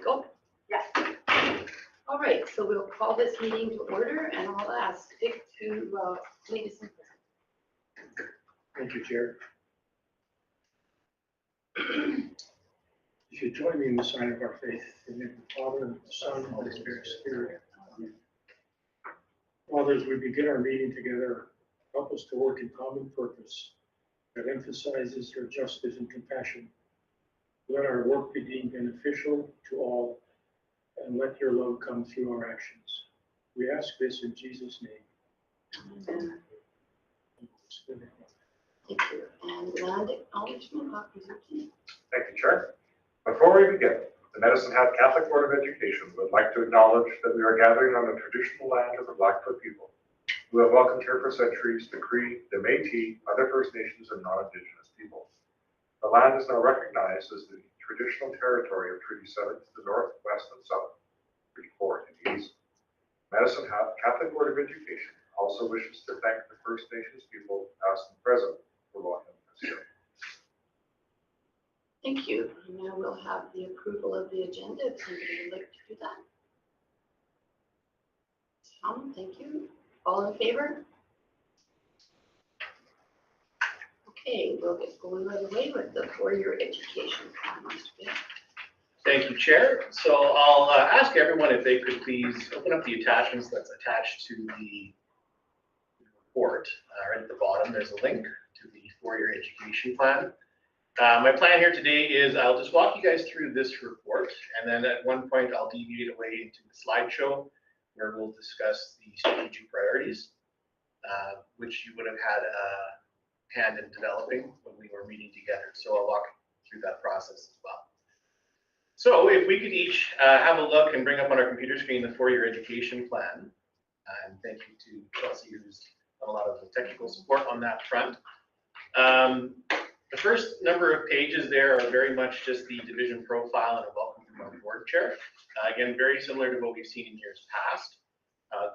go? Yes. All right, so we'll call this meeting to order and I'll ask Dick to lead us in prayer. Thank you, Chair. If you join me in the sign of our faith, in the name of the Father, and the Son, and the Holy Spirit. Amen. Father, as we begin our meeting together, help us to work in common purpose that emphasizes your justice and compassion. Let our work be deemed beneficial to all, and let your love come through our actions. We ask this in Jesus' name. Amen. Thank you. And land acknowledgement, Dr. Zuki. Thank you, Chair. Before we begin, the Medicine Hat Catholic Board of Education would like to acknowledge that we are gathering on the traditional land of the Blackfoot people, who have welcomed here for centuries the Cree, the Métis, other First Nations, and non-Indigenous peoples. The land is now recognized as the traditional territory of Treaty 7 to the north, west, and south, Treaty 4 to the east. Medicine Hat Catholic Board of Education also wishes to thank the First Nations people, past and present, for welcoming us here. Thank you. And now we'll have the approval of the agenda. If somebody would like to do that. Tom, thank you. All in favor? Okay, we'll get going right away with the four-year education plan. Thank you, Chair. So I'll ask everyone if they could please open up the attachments that's attached to the report. Right at the bottom, there's a link to the four-year education plan. My plan here today is I'll just walk you guys through this report, and then at one point I'll deviate away into the slideshow where we'll discuss the strategic priorities, which you would have had a hand in developing when we were meeting together. So I'll walk through that process as well. So if we could each have a look and bring up on our computer screen the four-year education plan. And thank you to Chelsea, who's done a lot of the technical support on that front. The first number of pages there are very much just the division profile and a welcome from our board chair. Again, very similar to what we've seen in years past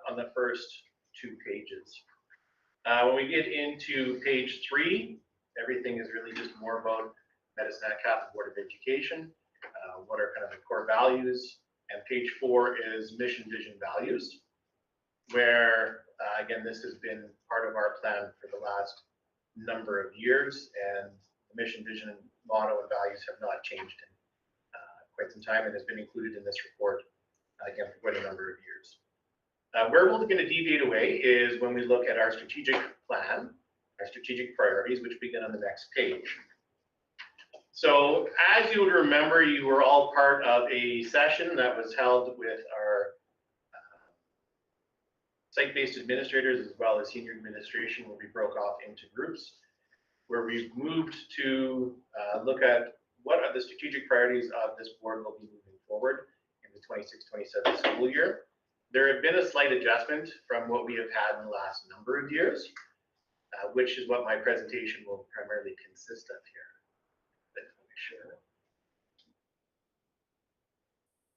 on the first two pages. When we get into page 3, everything is really just more about Medicine Hat Catholic Board of Education. What are kind of the core values? And page 4 is mission, vision, values, where again, this has been part of our plan for the last number of years, and the mission, vision, motto, and values have not changed in quite some time, and has been included in this report again for quite a number of years. Where we're going to deviate away is when we look at our strategic plan, our strategic priorities, which begin on the next page. So as you would remember, you were all part of a session that was held with our site-based administrators as well as senior administration, where we broke off into groups, where we've moved to look at what are the strategic priorities of this board will be moving forward in the 26-27 school year. There have been a slight adjustment from what we have had in the last number of years, which is what my presentation will primarily consist of here. Sure.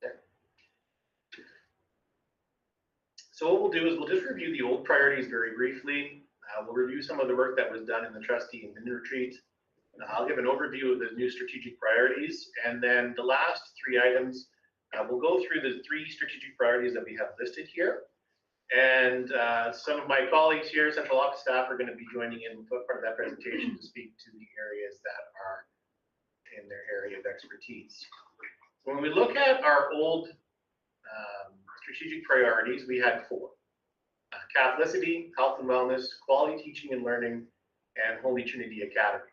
There. So what we'll do is we'll just review the old priorities very briefly. We'll review some of the work that was done in the trustee and mini retreat. I'll give an overview of the new strategic priorities, and then the last 3 items, we'll go through the 3 strategic priorities that we have listed here. And some of my colleagues here, central office staff, are going to be joining in with part of that presentation to speak to the areas that are in their area of expertise. When we look at our old strategic priorities, we had 4. Catholicity, health and wellness, quality teaching and learning, and Holy Trinity Academy.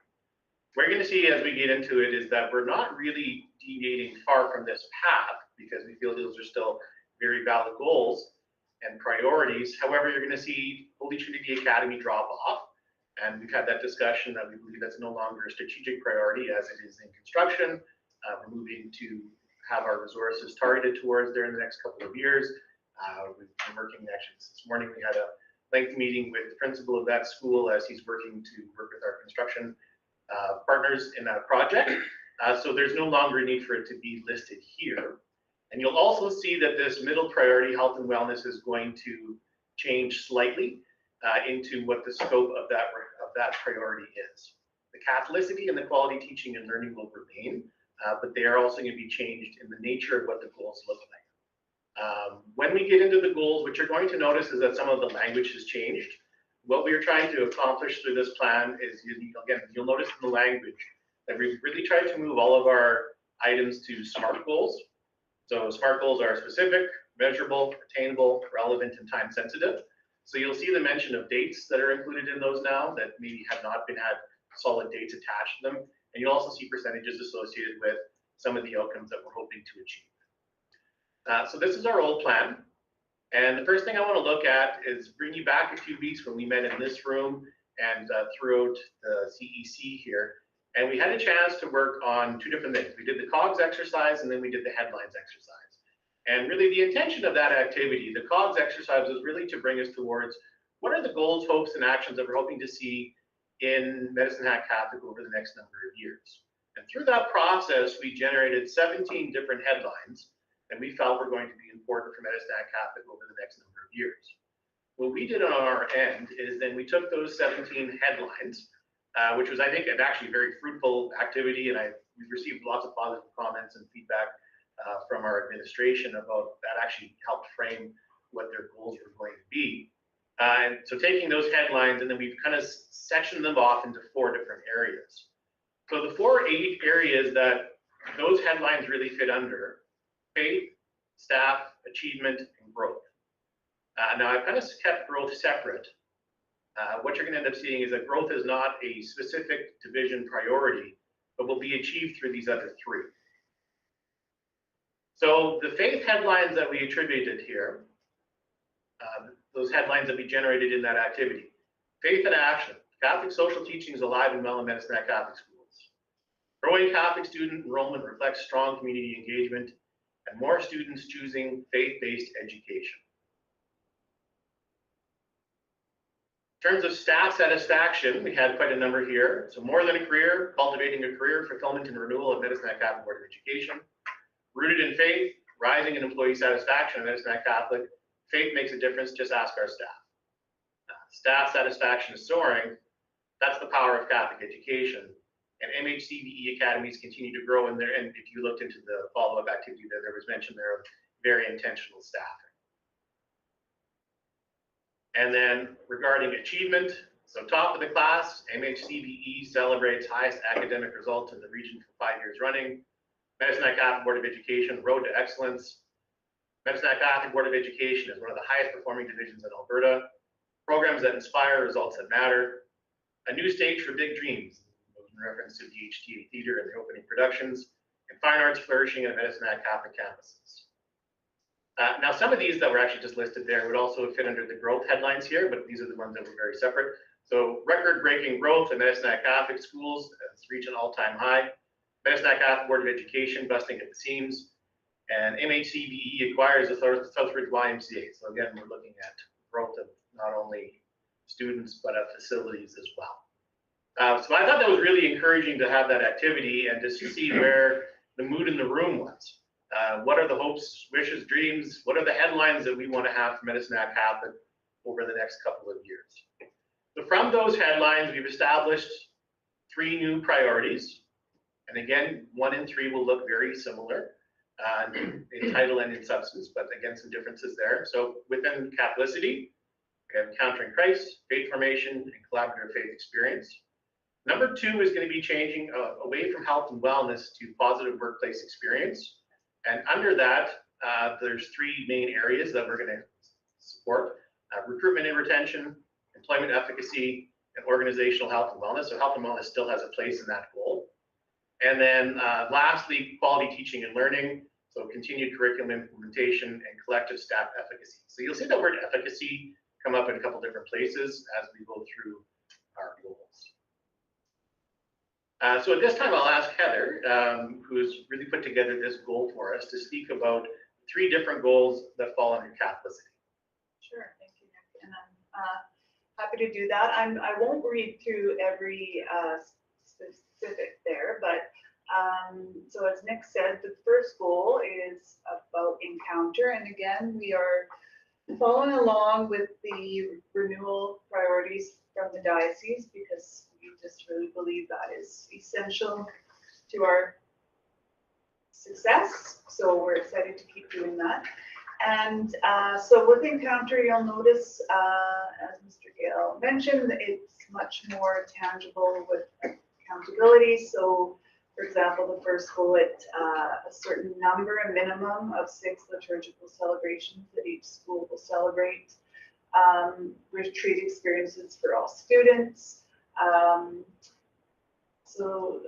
What you're going to see as we get into it is that we're not really deviating far from this path, because we feel those are still very valid goals and priorities. However, you're going to see Holy Trinity Academy drop off. And we've had that discussion that we believe that's no longer a strategic priority as it is in construction. We're moving to have our resources targeted towards there in the next couple of years. We've been working, actually this morning we had a lengthy meeting with the principal of that school as he's working to work with our construction partners in that project. So there's no longer a need for it to be listed here. And you'll also see that this middle priority, health and wellness, is going to change slightly into what the scope of that priority is. The Catholicity and the quality teaching and learning will remain, but they are also going to be changed in the nature of what the goals look like. When we get into the goals, what you're going to notice is that some of the language has changed. What we are trying to accomplish through this plan is, again, you'll notice in the language that we've really tried to move all of our items to SMART goals. So SMART goals are specific, measurable, attainable, relevant, and time sensitive. So you'll see the mention of dates that are included in those now that maybe have not had solid dates attached to them. And you'll also see percentages associated with some of the outcomes that we're hoping to achieve. So this is our old plan. And the first thing I want to look at is bring you back a few weeks when we met in this room and throughout the CEC here. And we had a chance to work on two different things. We did the COGS exercise and then we did the headlines exercise. And really the intention of that activity, the COGS exercise, was really to bring us towards what are the goals, hopes, and actions that we're hoping to see in Medicine Hat Catholic over the next number of years. And through that process, we generated 17 different headlines that we felt were going to be important for Medicine Hat Catholic over the next number of years. What we did on our end is then we took those 17 headlines, which was, I think, actually a very fruitful activity, and we've received lots of positive comments and feedback from our administration about that actually helped frame what their goals were going to be. And so taking those headlines, and then we've kind of sectioned them off into 4 different areas. So the 4 areas that those headlines really fit under: faith, staff, achievement, and growth. Now I've kind of kept growth separate. What you're going to end up seeing is that growth is not a specific division priority, but will be achieved through these other 3. So the faith headlines that we attributed here, those headlines that we generated in that activity: faith in action, Catholic social teachings alive and well in Medicine Hat Catholic schools. Growing Catholic student enrollment reflects strong community engagement and more students choosing faith-based education. In terms of staff satisfaction, we had quite a number here. So more than a career, cultivating a career, fulfillment and renewal of Medicine Hat Catholic Board of Education. Rooted in faith, rising in employee satisfaction at Medicine Hat Catholic. Faith makes a difference, just ask our staff. Staff satisfaction is soaring. That's the power of Catholic education. And MHCBE academies continue to grow in there. And if you looked into the follow-up activity there was mention there of very intentional staffing. And then regarding achievement, so top of the class, MHCBE celebrates highest academic results in the region for 5 years running. Medicine Hat Catholic Board of Education, Road to Excellence. Medicine Hat Catholic Board of Education is one of the highest performing divisions in Alberta. Programs that inspire, results that matter. A new stage for big dreams, in reference to DHTA Theatre and their opening productions. And fine arts flourishing at Medicine Hat Catholic campuses. Now, some of these that were actually just listed there would also fit under the growth headlines here, but these are the ones that were very separate. So record-breaking growth at Medicine Hat Catholic schools, it's reached an all-time high. Medicine Hat Catholic Board of Education busting at the seams. And MHCBE acquires the Southridge YMCA. So again, we're looking at growth of not only students, but of facilities as well. So I thought that was really encouraging to have that activity and just to see where the mood in the room was. What are the hopes, wishes, dreams? What are the headlines that we want to have for Medicine Hat Catholic over the next couple of years? So from those headlines, we've established 3 new priorities. And again, 1 and 3 will look very similar in title and in substance, but again, some differences there. So within Catholicity, we have Encountering Christ, faith formation, and collaborative faith experience. Number 2 is going to be changing away from health and wellness to positive workplace experience. And under that, there's 3 main areas that we're going to support: recruitment and retention, employment efficacy, and organizational health and wellness. So health and wellness still has a place in that goal. And then lastly, quality teaching and learning. So continued curriculum implementation and collective staff efficacy. So you'll see the word efficacy come up in a couple different places as we go through our goals. So at this time, I'll ask Heather, who's really put together this goal for us, to speak about 3 different goals that fall under Catholicity. Sure, thank you, Nick. And I'm happy to do that. I won't read through every specific there, but so as Nick said, the first goal is about encounter. And again, we are following along with the renewal priorities from the diocese because we just really believe that is essential to our success. So we're excited to keep doing that. And so with Encounter, you'll notice, as Mr. Gale mentioned, it's much more tangible with accountability. So, for example, the first bullet, a certain number, a minimum of 6 liturgical celebrations that each school will celebrate. Retreat experiences for all students. So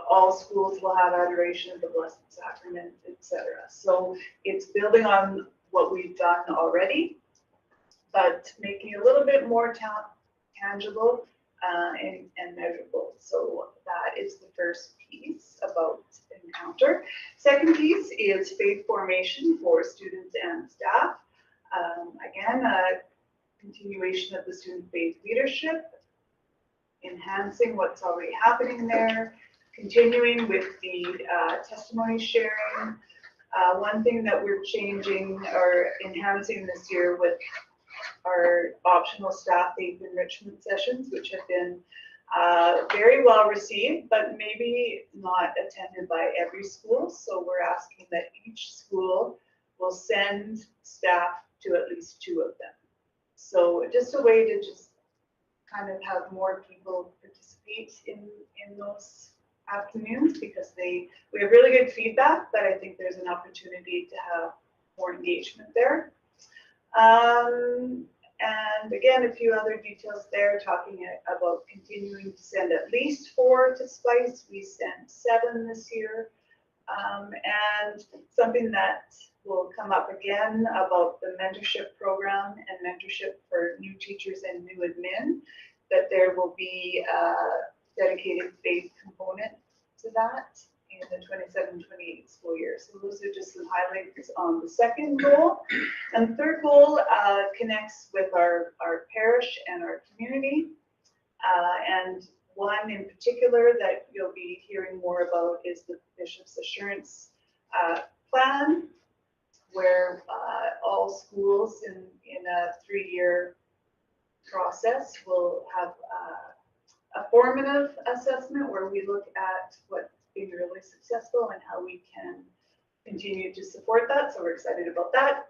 all schools will have adoration of the Blessed Sacrament, etc. So it's building on what we've done already, but making it a little bit more tangible and measurable. So that is the first piece about Encounter. Second piece is faith formation for students and staff. Again, a continuation of the student faith leadership, enhancing what's already happening there, continuing with the testimony sharing. One thing that we're changing or enhancing this year with our optional staff faith enrichment sessions, which have been very well received, but maybe not attended by every school. So we're asking that each school will send staff to at least 2 of them. So just a way to just kind of have more people participate in those afternoons, because we have really good feedback, but I think there's an opportunity to have more engagement there. And again, a few other details there, talking about continuing to send at least 4 to SPICE. We sent 7 this year. And something that will come up again about the mentorship program and mentorship for new teachers and new admin, that there will be a dedicated faith component to that in the 27-28 school year. So those are just some highlights on the second goal. And the third goal connects with our parish and our community. And one in particular that you'll be hearing more about is the Bishop's Assurance Plan, where all schools in a 3-year process will have a formative assessment where we look at what's been really successful and how we can continue to support that. So we're excited about that.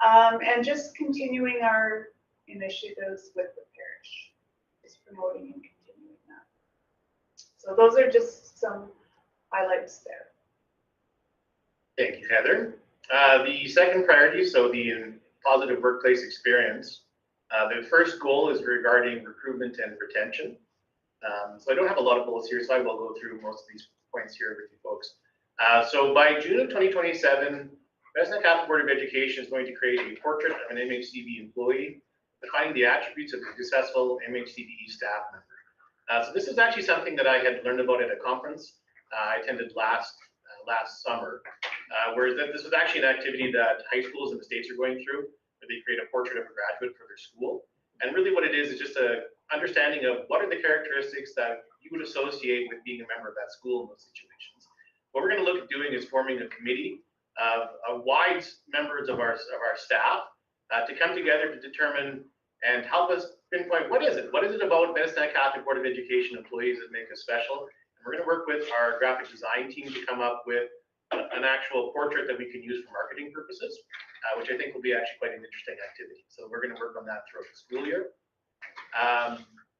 And just continuing our initiatives with the parish, just promoting and continuing that. So those are just some highlights there. Thank you, Heather. The second priority, so the positive workplace experience. The first goal is regarding recruitment and retention. So I don't have a lot of bullets here, so I will go through most of these points here with you folks. So by June of 2027, Medicine Catholic Board of Education is going to create a portrait of an MHCB employee, defining the attributes of a successful MHCBE staff member. So this is actually something that I had learned about at a conference I attended last summer, where this was actually an activity that high schools in the States are going through, where they create a portrait of a graduate for their school. And really what it is just a understanding of what are the characteristics that you would associate with being a member of that school in those situations. What we're going to look at doing is forming a committee of wide members of our staff to come together to determine and help us pinpoint what is it about Medicine Catholic Board of Education employees that make us special. And we're going to work with our graphic design team to come up with an actual portrait that we can use for marketing purposes, which I think will be actually quite an interesting activity. So we're going to work on that throughout the school year.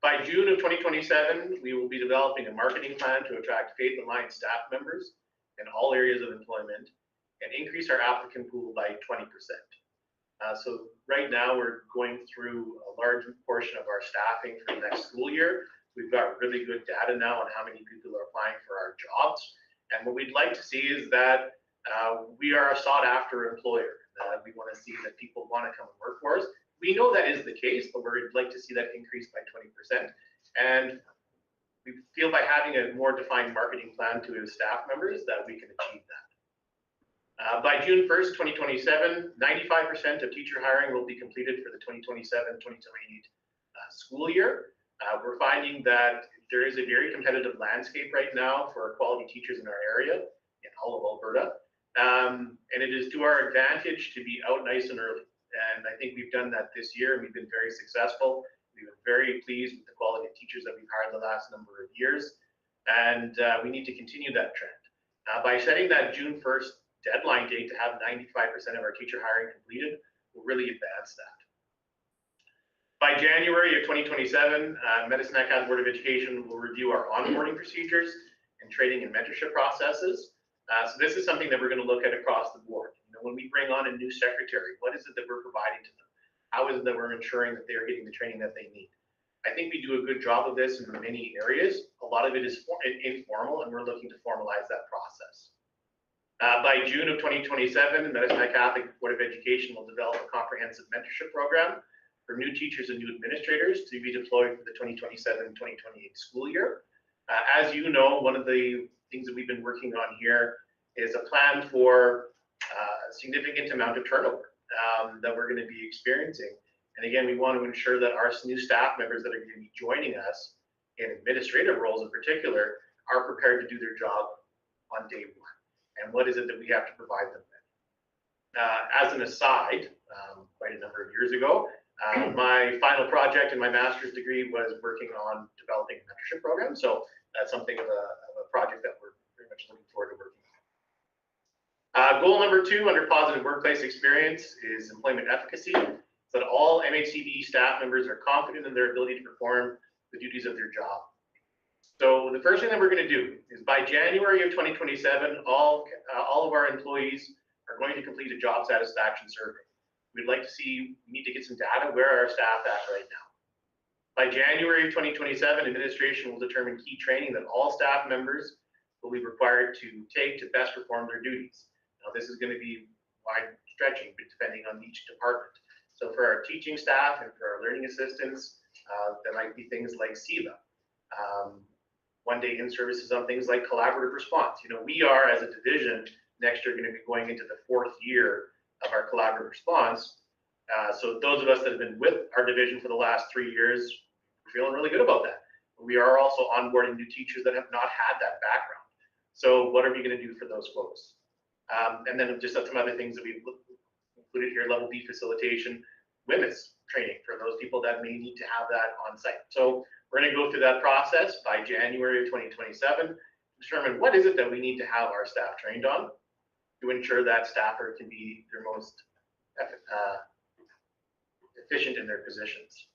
By June of 2027, we will be developing a marketing plan to attract faith-aligned staff members in all areas of employment and increase our applicant pool by 20%. So right now we're going through a large portion of our staffing for the next school year. We've got really good data now on how many people are applying for our jobs. And what we'd like to see is that we are a sought after employer. We want to see that people want to come and work for us. We know that is the case, but we'd like to see that increase by 20%. And we feel by having a more defined marketing plan to his staff members that we can achieve that. By June 1st, 2027, 95% of teacher hiring will be completed for the 2027-2028 school year. We're finding that there is a very competitive landscape right now for quality teachers in our area, in all of Alberta. And it is to our advantage to be out nice and early. And I think we've done that this year, and we've been very successful. We've been very pleased with the quality of teachers that we've hired the last number of years. And we need to continue that trend. By setting that June 1st deadline date to have 95% of our teacher hiring completed, will really advance that. By January of 2027, Medicine Hat Catholic Board of Education will review our onboarding procedures and training and mentorship processes. So this is something that we're going to look at across the board. You know, when we bring on a new secretary, what is it that we're providing to them? How is it that we're ensuring that they are getting the training that they need? I think we do a good job of this in many areas. A lot of it is informal, and we're looking to formalize that process. By June of 2027, Medicine Hat Catholic Board of Education will develop a comprehensive mentorship program for new teachers and new administrators to be deployed for the 2027-2028 school year. As you know, one of the things that we've been working on here is a plan for a significant amount of turnover that we're going to be experiencing. And again, we want to ensure that our new staff members that are going to be joining us in administrative roles in particular are prepared to do their job on day one. And what is it that we have to provide them with? As an aside, quite a number of years ago, my final project in my master's degree was working on developing a mentorship program. So that's something of a project that we're very much looking forward to working on. Goal number 2 under positive workplace experience is employment efficacy, so that all MHCD staff members are confident in their ability to perform the duties of their job. So the first thing that we're going to do is by January of 2027, all of our employees are going to complete a job satisfaction survey. We'd like to see, we need to get some data, where are our staff at right now? By January of 2027, administration will determine key training that all staff members will be required to take to best perform their duties. Now, this is going to be wide stretching, but depending on each department. So for our teaching staff and for our learning assistants, there might be things like SEVA. One-day in-services on things like collaborative response. You know, we are, as a division, next year going to be going into the 4th year of our collaborative response. So those of us that have been with our division for the last 3 years, we're feeling really good about that. We are also onboarding new teachers that have not had that background. So what are we going to do for those folks? And then just some other things that we've included here: level B facilitation, WHMIS training for those people that may need to have that on site. So we're going to go through that process by January of 2027, determine what is it that we need to have our staff trained on to ensure that staffer can be their most efficient in their positions.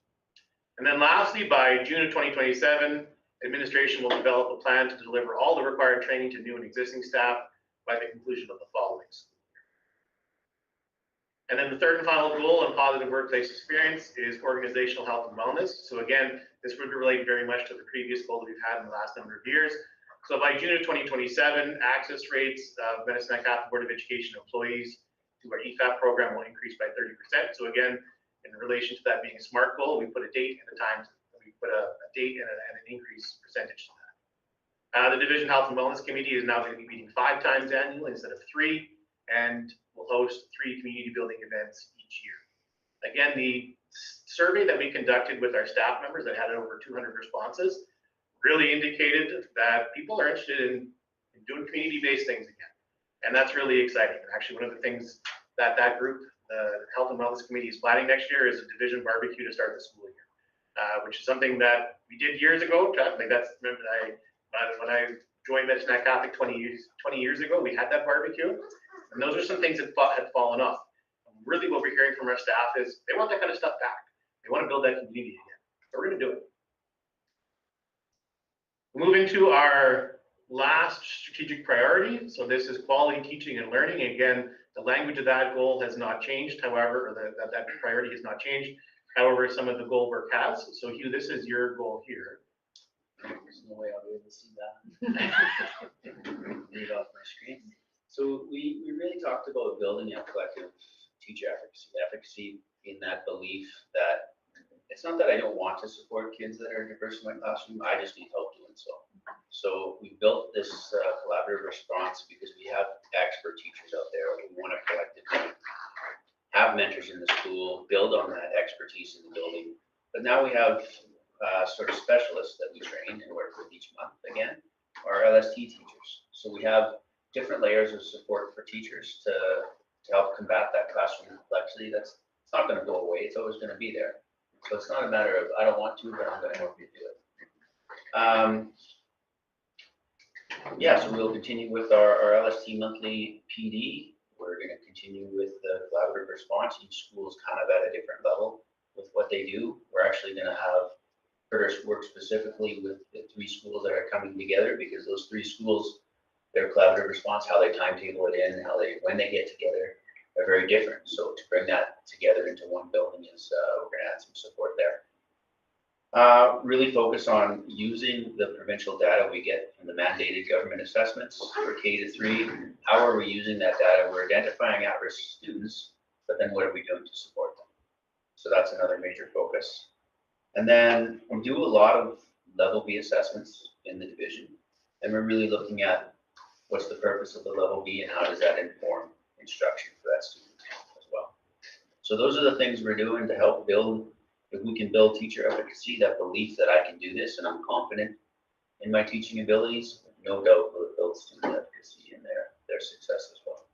And then lastly, by June of 2027, administration will develop a plan to deliver all the required training to new and existing staff by the conclusion of the following school year. And then the third and final goal in positive workplace experience is organizational health and wellness. So again, this would relate very much to the previous goal that we've had in the last number of years. So by June of 2027, access rates of Medicine Hat Catholic Board of Education employees to our EFAP program will increase by 30%. So again, in relation to that being a SMART goal, we put a date and a time, we put a date and an increase percentage to that. The Division Health and Wellness Committee is now going to be meeting 5 times annually instead of 3, and will host 3 community building events each year. Again, the survey that we conducted with our staff members that had over 200 responses really indicated that people are interested in doing community-based things again. And that's really exciting. And actually, one of the things that that group, the Health and Wellness Committee, is planning next year is a division barbecue to start the school year, which is something that we did years ago. Like that's, remember, when I joined Medicine Hat Catholic 20 years ago, we had that barbecue. And those are some things that had fallen off. And really what we're hearing from our staff is they want that kind of stuff back. They want to build that community again. So we're going to do it. We'll move into our last strategic priority. So this is quality teaching and learning. Again, the language of that goal has not changed, however, or that priority has not changed. However, some of the goal work has. So Hugh, this is your goal here. There's no way I'll be able to see that. Read it off my screen. So we really talked about building a collective teacher efficacy in that belief that it's not that I don't want to support kids that are diverse in my classroom, I just need help doing so. So we built this collaborative response because we have expert teachers out there who want to collectively have mentors in the school, build on that expertise in the building. But now we have sort of specialists that we train and work with each month again, our LST teachers. So we have different layers of support for teachers to help combat that classroom complexity. It's not going to go away. It's always going to be there. So it's not a matter of I don't want to, but I'm going to help you do it. Yeah, so we'll continue with our LST monthly PD. We're gonna continue with the collaborative response. Each school is kind of at a different level with what they do. We're actually gonna have Curtis work specifically with the 3 schools that are coming together, because those 3 schools, their collaborative response, how they timetable it in, when they get together, are very different. So to bring that together into one building is, we're gonna add some support there. Really focus on using the provincial data we get from the mandated government assessments for K-3. How are we using that data? We're identifying at-risk students, but then what are we doing to support them? So that's another major focus. And then we do a lot of level B assessments in the division, and we're really looking at what's the purpose of the level B and how does that inform instruction for that student as well. So those are the things we're doing to help build. If we can build teacher efficacy, that belief that I can do this and I'm confident in my teaching abilities, no doubt will it build student efficacy in their success as well.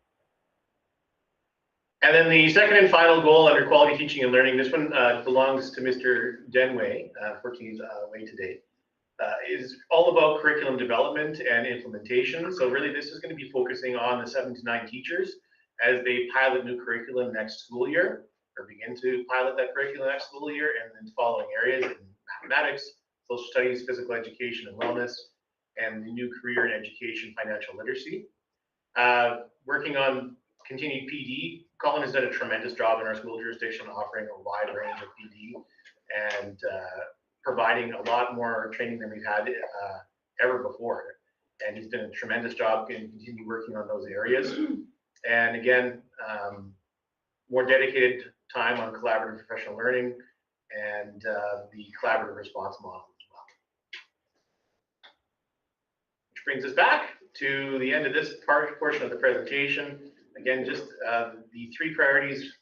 And then the second and final goal under quality teaching and learning, this one belongs to Mr. Denway, unfortunately he's away today, is all about curriculum development and implementation. So really this is going to be focusing on the 7 to 9 teachers as they pilot new curriculum next school year, or begin to pilot that curriculum next school year, and then following areas in mathematics, social studies, physical education and wellness, and the new career and education financial literacy. Working on continued PD, Colin has done a tremendous job in our school jurisdiction, offering a wide range of PD and providing a lot more training than we've had ever before. And he's done a tremendous job and continue working on those areas. And again, more dedicated time on collaborative professional learning and the collaborative response model as well. Which brings us back to the end of this portion of the presentation. Again, just the 3 priorities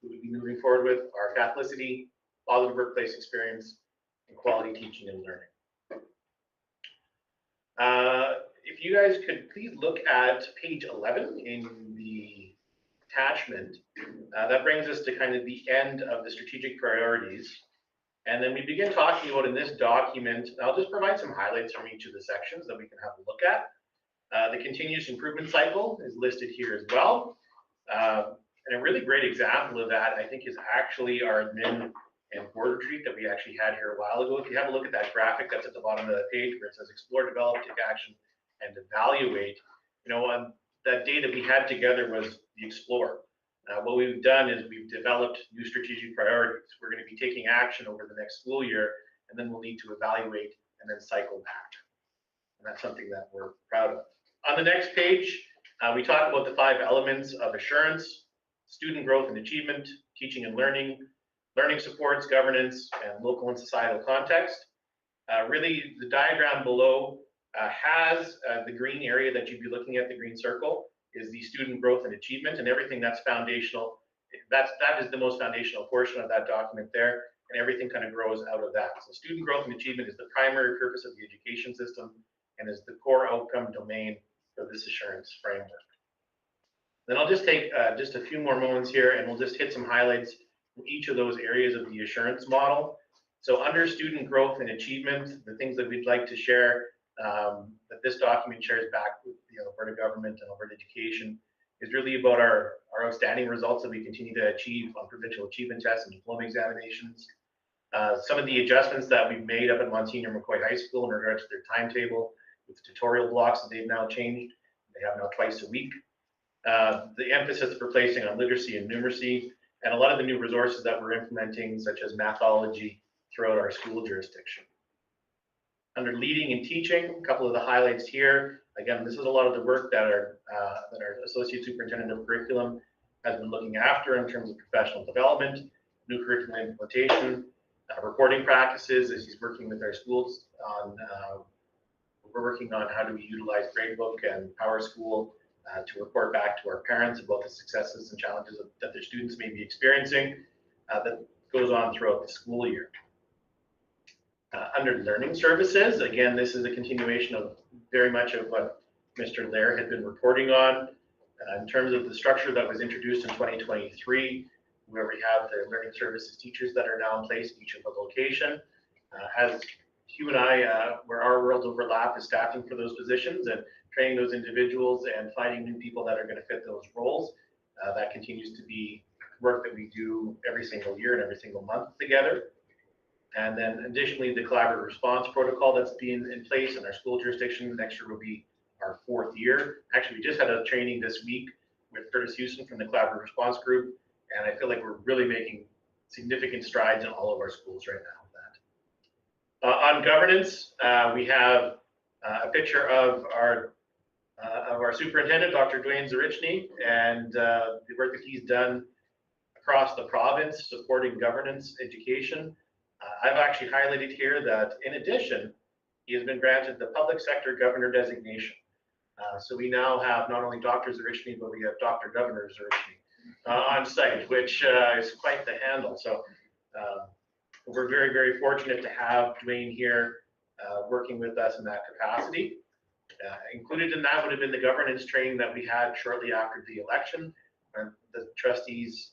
we would be moving forward with are Catholicity, positive workplace experience, and quality teaching and learning. If you guys could please look at page 11 in the attachment, that brings us to kind of the end of the strategic priorities. And then we begin talking about in this document, I'll just provide some highlights from each of the sections that we can have a look at. The continuous improvement cycle is listed here as well. And a really great example of that, I think, is actually our admin and board retreat that we actually had here a while ago. If you have a look at that graphic that's at the bottom of the page where it says explore, develop, take action, and evaluate, that day that we had together was the explore. What we've done is we've developed new strategic priorities. We're going to be taking action over the next school year, and then we'll need to evaluate and then cycle back. And that's something that we're proud of. On the next page, we talk about the 5 elements of assurance: student growth and achievement, teaching and learning, learning supports, governance, and local and societal context. Really, the diagram below has the green area that you'd be looking at, the green circle, is the student growth and achievement, and everything that's foundational. That is the most foundational portion of that document there, and everything kind of grows out of that. So student growth and achievement is the primary purpose of the education system and is the core outcome domain for this assurance framework. Then I'll just take just a few more moments here, and we'll just hit some highlights from each of those areas of the assurance model. So under student growth and achievement, the things that we'd like to share that this document shares back with the Alberta government and Alberta education is really about our outstanding results that we continue to achieve on provincial achievement tests and diploma examinations. Some of the adjustments that we've made up at Monsignor McCoy High School in regards to their timetable with the tutorial blocks that they've now changed. They have now twice a week. The emphasis we're placing on literacy and numeracy, and a lot of the new resources that we're implementing, such as mathology, throughout our school jurisdiction. Under leading and teaching, a couple of the highlights here. Again, this is a lot of the work that our Associate Superintendent of Curriculum has been looking after in terms of professional development, new curriculum implementation, reporting practices, as he's working with our schools on, we're working on how do we utilize Gradebook and PowerSchool to report back to our parents about the successes and challenges that their students may be experiencing that goes on throughout the school year. Under learning services, again, this is a continuation of very much of what Mr. Lair had been reporting on in terms of the structure that was introduced in 2023, where we have the learning services teachers that are now in place in each of the location. As Hugh and I, where our worlds overlap is staffing for those positions and training those individuals and finding new people that are going to fit those roles. That continues to be work that we do every single year and every single month together. And then additionally, the collaborative response protocol that's being in place in our school jurisdiction next year will be our 4th year. Actually, we just had a training this week with Curtis Houston from the collaborative response group, and I feel like we're really making significant strides in all of our schools right now with that. On governance, we have a picture of our superintendent, Dr. Dwayne Zarichny, and the work that he's done across the province supporting governance education. I've actually highlighted here that in addition, he has been granted the public sector governor designation. So we now have not only Dr. Zarichny, but we have Dr. Governor Zarichny on site, which is quite the handle. So we're very, very fortunate to have Dwayne here working with us in that capacity. Included in that would have been the governance training that we had shortly after the election. The trustees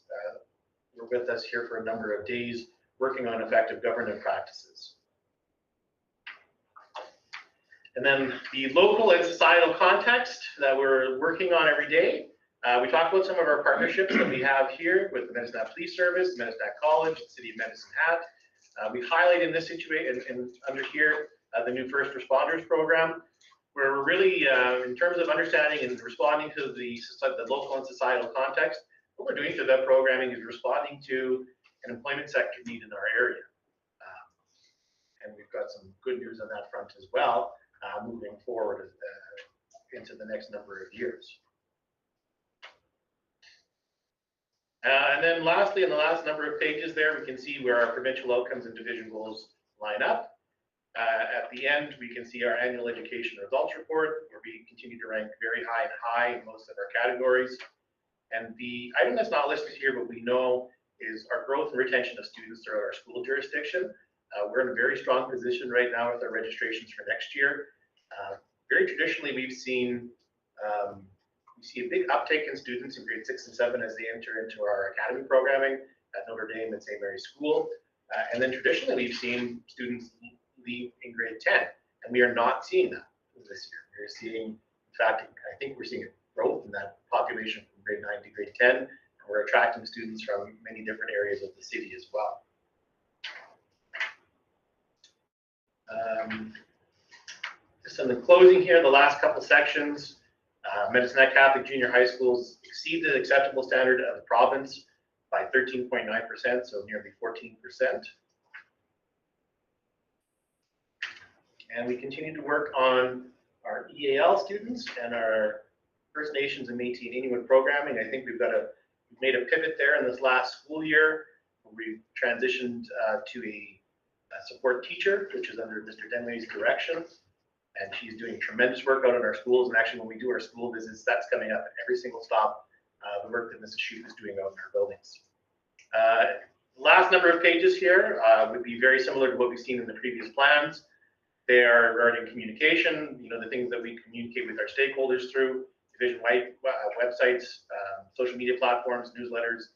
were with us here for a number of days working on effective governance practices. And then the local and societal context that we're working on every day. We talked about some of our partnerships that we have here with the Medicine Hat Police Service, Medicine Hat College, the City of Medicine Hat. We highlight in this situation, and under here, the new First Responders Program, where we're really, in terms of understanding and responding to the local and societal context, what we're doing through that programming is responding to an employment sector need in our area. And we've got some good news on that front as well, moving forward into the next number of years. And then lastly, in the last number of pages there, we can see where our provincial outcomes and division goals line up. At the end, we can see our annual education results report, where we continue to rank very high in most of our categories. And the item that's not listed here, but we know, is our growth and retention of students throughout our school jurisdiction. We're in a very strong position right now with our registrations for next year. Very traditionally, we've seen we see a big uptake in students in grade 6 and 7 as they enter into our academy programming at Notre Dame and St. Mary's School. And then traditionally, we've seen students leave in grade 10, and we are not seeing that this year. We're seeing, in fact, I think we're seeing a growth in that population from grade 9 to grade 10, and we're attracting students from many different areas of the city as well. Just in the closing here, the last couple sections, Medicine Hat Catholic Junior High Schools exceed the acceptable standard of the province by 13.9%, so nearly 14%. And we continue to work on our EAL students and our First Nations and Métis and Inuit programming. I think we've made a pivot there in this last school year. We've transitioned to a support teacher, which is under Mr. Denley's direction. And she's doing tremendous work out in our schools. And actually, when we do our school visits, that's coming up at every single stop, the work that Mrs. Shute is doing out in our buildings. Last number of pages here would be very similar to what we've seen in the previous plans. They are regarding communication, the things that we communicate with our stakeholders through division-wide websites, social media platforms, newsletters,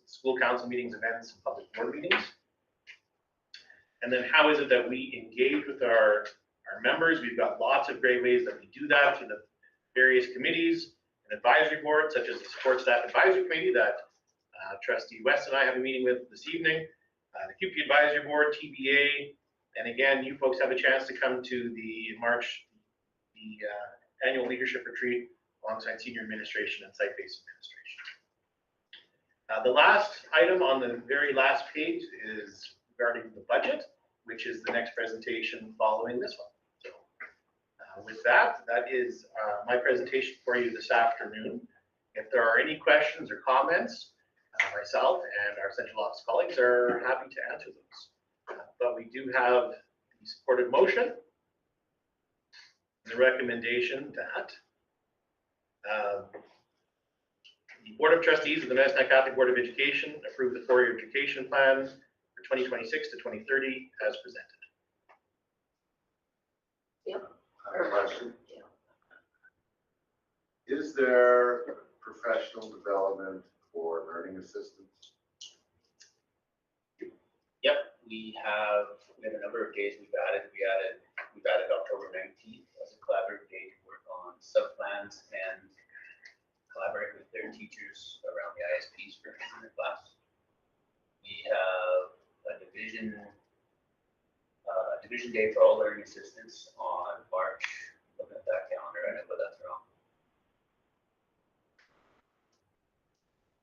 school council meetings, events, and public board meetings. And then how is it that we engage with our members? We've got lots of great ways that we do that through the various committees and advisory boards, such as the Support Staff Advisory Committee that Trustee West and I have a meeting with this evening, the QP Advisory Board, TBA, and again, you folks have a chance to come to the March, the annual leadership retreat alongside senior administration and site-based administration. The last item on the very last page is regarding the budget, which is the next presentation following this one. So with that, that is my presentation for you this afternoon. If there are any questions or comments, myself and our central office colleagues are happy to answer those. But we do have the supported motion and the recommendation that the Board of Trustees of the Medicine Hat Catholic Board of Education approve the 4-year education plan for 2026 to 2030 as presented. I have a question. Yeah. Is there professional development for learning assistants? we have a number of days we've added. We've added October 19th as a collaborative day to work on sub-plans and collaborate with their teachers around the ISPs for in the class. We have a division day for all learning assistants on March, looking at that calendar, I know, but that's wrong.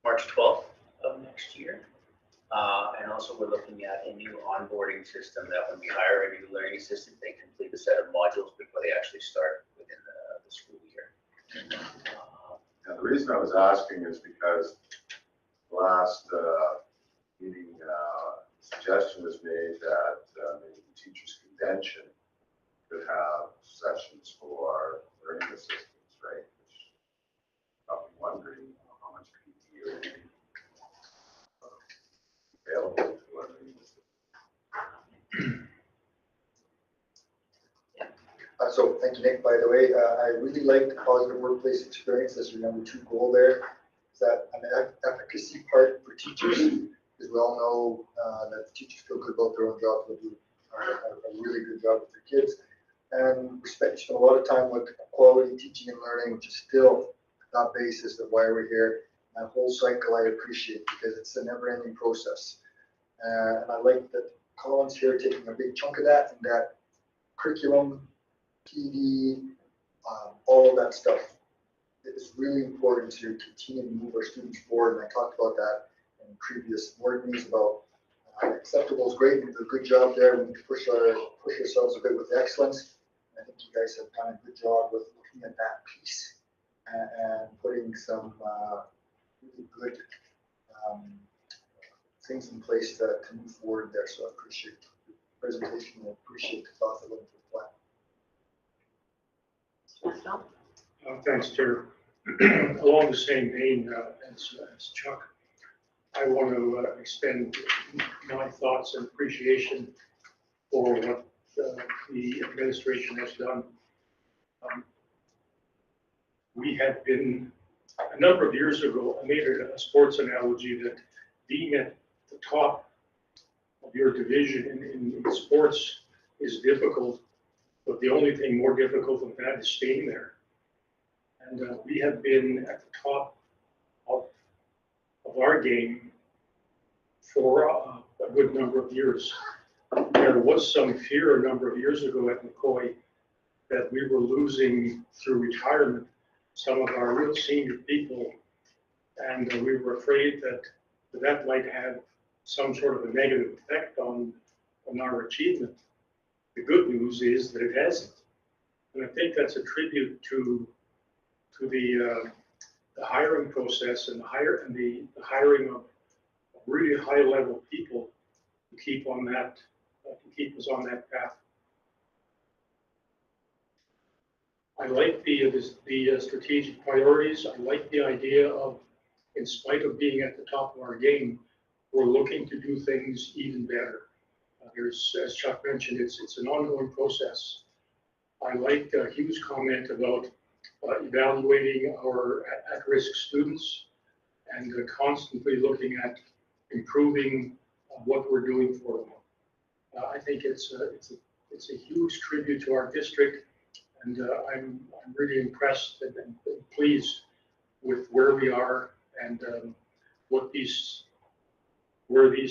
March 12th of next year. And also we're looking at a new onboarding system that when we hire a new learning assistant, they complete a set of modules before they actually start within the school year. Now, the reason I was asking is because last meeting, suggestion was made that maybe the teachers' convention could have sessions for learning assistants, right? Which I'm wondering how much PT or anything available to learning assistants. So thank you, Nick, by the way. I really like the positive workplace experience as your number 2 goal there. Is that an efficacy part for teachers, because we all know that the teachers feel good about their own job, they'll do a really good job with their kids. And we spend a lot of time with quality teaching and learning, which is still that basis of why we're here. That whole cycle I appreciate because it's a never-ending process. And I like that Colin's here taking a big chunk of that, and that curriculum, PD, all of that stuff. It's really important to continue to move our students forward, and I talked about that in previous board meetings about acceptable is great, we do a good job there, we need to push ourselves a bit with excellence. I think you guys have done a good job with looking at that piece and putting some really good things in place to move forward there, so I appreciate the presentation and appreciate the thought that went into the plan. Thanks, Chair. Along the same vein as Chuck, I want to extend my thoughts and appreciation for what the administration has done. We had been, a number of years ago, I made a sports analogy that being at the top of your division in sports is difficult, but the only thing more difficult than that is staying there. And we have been at the top of our game for a good number of years. There was some fear a number of years ago at McCoy that we were losing through retirement some of our real senior people, and we were afraid that might have some sort of a negative effect on our achievement. The good news is that it hasn't, and I think that's a tribute to the hiring process and the hiring of really high level people to keep us on that path. I like the strategic priorities. I like the idea of, in spite of being at the top of our game, we're looking to do things even better. There's, as Chuck mentioned, it's an ongoing process. I like Hugh's comment about evaluating our at-risk students and constantly looking at improving what we're doing for them. I think it's a huge tribute to our district, and I'm really impressed and pleased with where we are and where this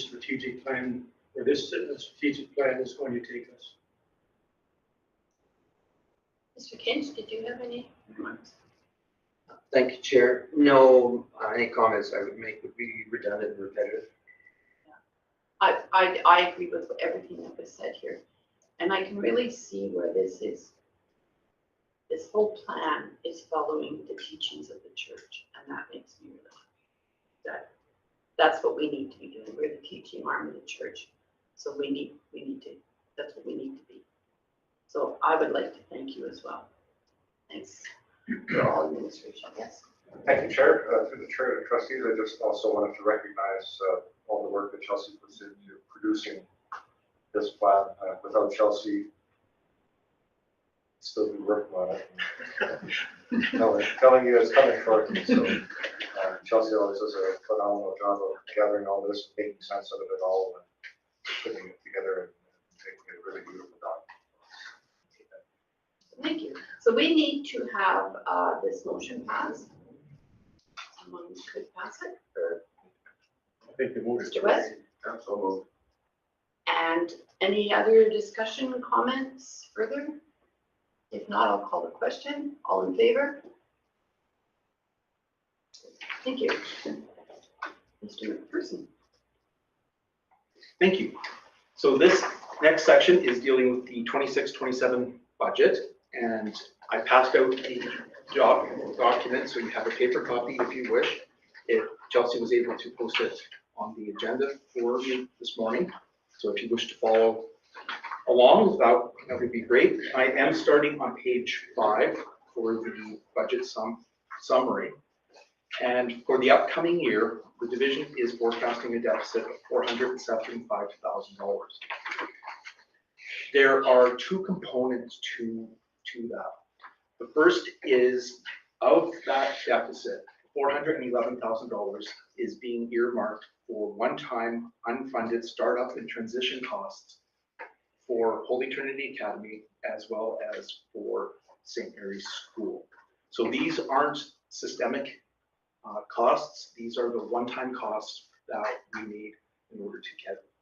strategic plan is going to take us. Mr. Kinch, did you have any remarks? Thank you, Chair. No, any comments I would make would be redundant and repetitive. I agree with everything that was said here. And I can really see where this whole plan is following the teachings of the church. And that makes me really happy. That's what we need to be doing. We're the teaching arm of the church. So we need to, that's what we need to be. So I would like to thank you as well. Thanks for all administration. Yes. Thank you, Chair. Through the Chair and trustees, I just also wanted to recognize all the work that Chelsea puts into producing this plan. Without Chelsea, still be working on it. Telling you it's coming short. So Chelsea always does a phenomenal job of gathering all this, making sense of it all. putting it together and making it a really beautiful document. Thank you. So we need to have this motion passed. Someone could pass it, or I think the move is. Mr. West? Yeah, so moved. And any other discussion, comments further? If not, I'll call the question. All in favor? Thank you. Mr. McPherson. Thank you. So this next section is dealing with the 26-27 budget, and I passed out the document, so you have a paper copy if you wish. Chelsea was able to post it on the agenda for you this morning, so if you wish to follow along, that would be great. I am starting on page 5 for the budget summary, and for the upcoming year, the division is forecasting a deficit of $475,000. There are two components to that. The first is, of that deficit, $411,000 is being earmarked for one-time unfunded startup and transition costs for Holy Trinity Academy as well as for St. Mary's School. So these aren't systemic costs. These are the one-time costs that we need in order to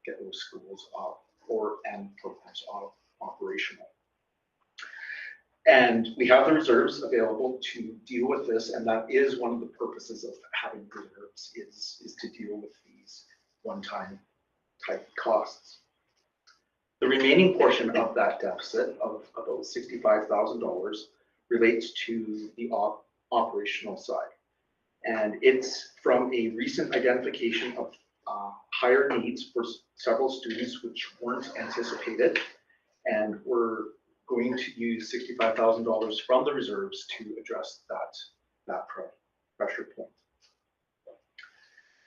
get those schools and programs operational. And we have the reserves available to deal with this, and that is one of the purposes of having reserves is to deal with these one-time type costs. The remaining portion of that deficit of about $65,000 relates to the operational side. And it's from a recent identification of higher needs for several students which weren't anticipated, and we're going to use $65,000 from the reserves to address that pressure point.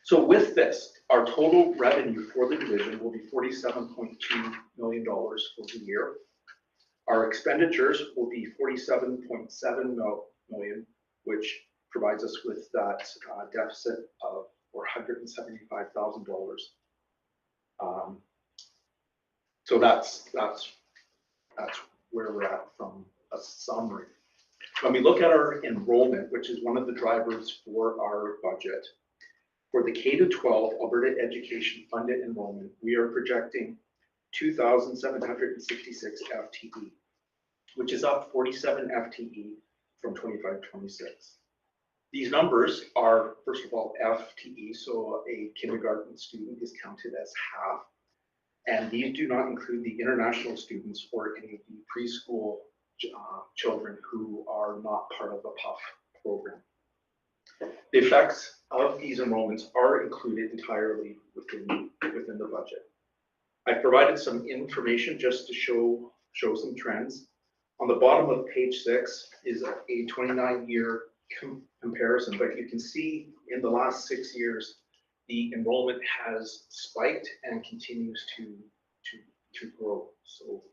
So with this, our total revenue for the division will be $47.2 million for the year. Our expenditures will be $47.7 million, which provides us with that deficit of $475,000. So that's where we're at from a summary. When we look at our enrollment, which is one of the drivers for our budget, for the K-12 Alberta Education Funded Enrollment, we are projecting 2,766 FTE, which is up 47 FTE from 25-26. These numbers are, first of all, FTE, so a kindergarten student is counted as half. And these do not include the international students or any of the preschool children who are not part of the PUF program. The effects of these enrollments are included entirely within the budget. I provided some information just to show some trends. On the bottom of page 6 is a 29-year comparison, but you can see in the last 6 years, the enrollment has spiked and continues to grow. So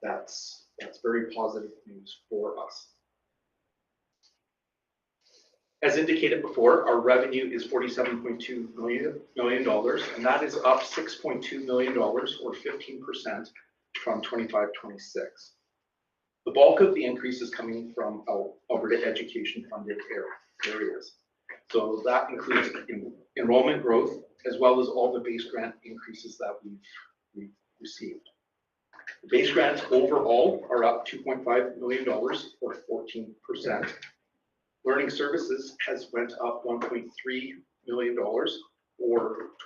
that's very positive news for us. As indicated before, our revenue is $47.2 million, and that is up $6.2 million or 15% from 25-26. The bulk of the increase is coming from Alberta Education Funded areas. So that includes enrollment growth, as well as all the base grant increases that we've received. The base grants overall are up $2.5 million or 14%. Learning services has went up $1.3 million or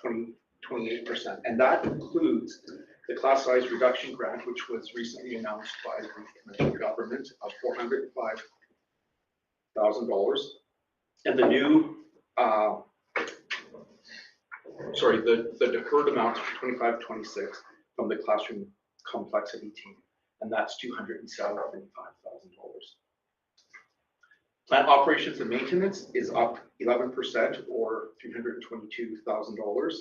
28%. And that includes the class size reduction grant, which was recently announced by the Canadian government of $405,000. And the new, the deferred amount for 25-26 from the classroom complexity team, and that's $275,000. Plant operations and maintenance is up 11% or $322,000.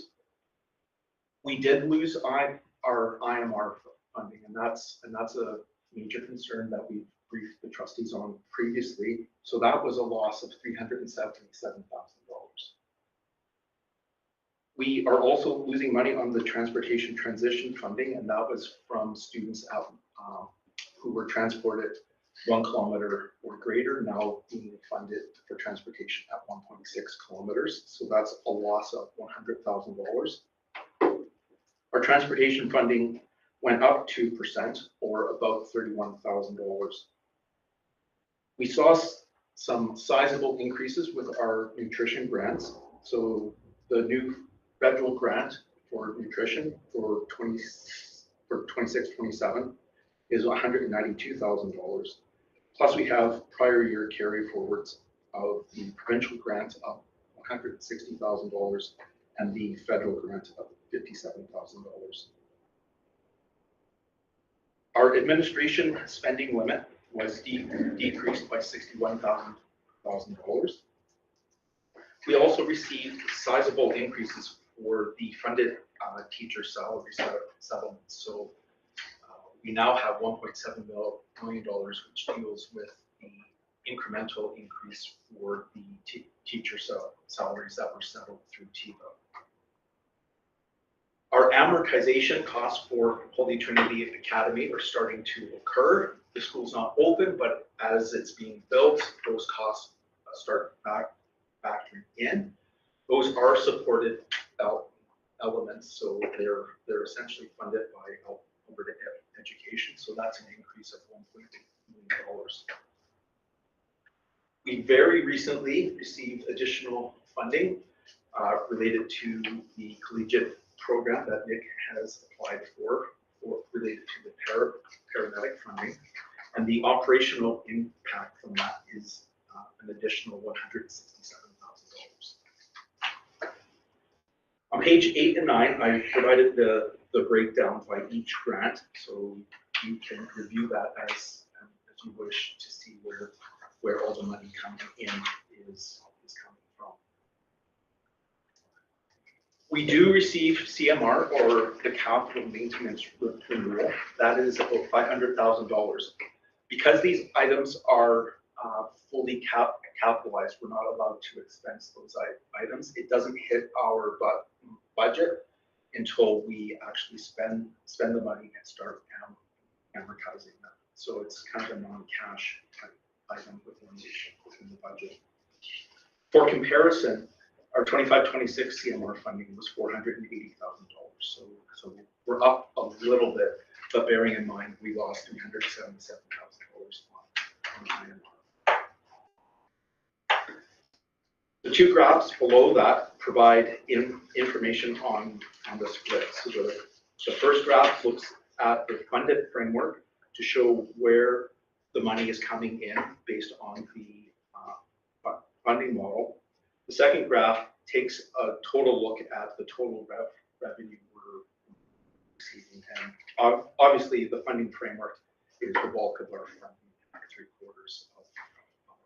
We did lose our IMR funding, and that's a major concern that we briefed the trustees on previously. So that was a loss of $377,000. We are also losing money on the transportation transition funding, and that was from students out who were transported 1 kilometer or greater, now being funded for transportation at 1.6 kilometers. So that's a loss of $100,000. Our transportation funding went up 2% or about $31,000. We saw some sizable increases with our nutrition grants. So the new federal grant for nutrition for 26-27 is $192,000. Plus we have prior year carry forwards of the provincial grant of $160,000 and the federal grant of $57,000. Our administration spending limit was decreased by $61,000. We also received sizable increases for the funded teacher salary settlements. So we now have $1.7 million, which deals with the incremental increase for the teacher salaries that were settled through TIVA. Our amortization costs for Holy Trinity Academy are starting to occur. The school's not open, but as it's being built, those costs start factoring in. Those are supported elements, so they're essentially funded by Alberta Education, so that's an increase of $1.8 million. We very recently received additional funding related to the collegiate program that Nick has applied for related to the paramedic funding, and the operational impact from that is an additional $167,000. On page 8 and 9, I provided the breakdown by each grant, so you can review that as you wish to see where all the money coming in is coming from. We do receive CMR, or the capital maintenance renewal. That is about $500,000. Because these items are fully capitalized, we're not allowed to expense those items. It doesn't hit our budget until we actually spend the money and start amortizing them. So it's kind of a non-cash type item within the budget. For comparison, our 25-26 CMR funding was $480,000. So we're up a little bit, but bearing in mind we lost $377,000 on IMR. The two graphs below that provide information on the split. So the first graph looks at the funded framework to show where the money is coming in based on the funding model. The second graph takes a total look at the total revenue we're receiving. And obviously the funding framework is the bulk of our funding, 3/4 of our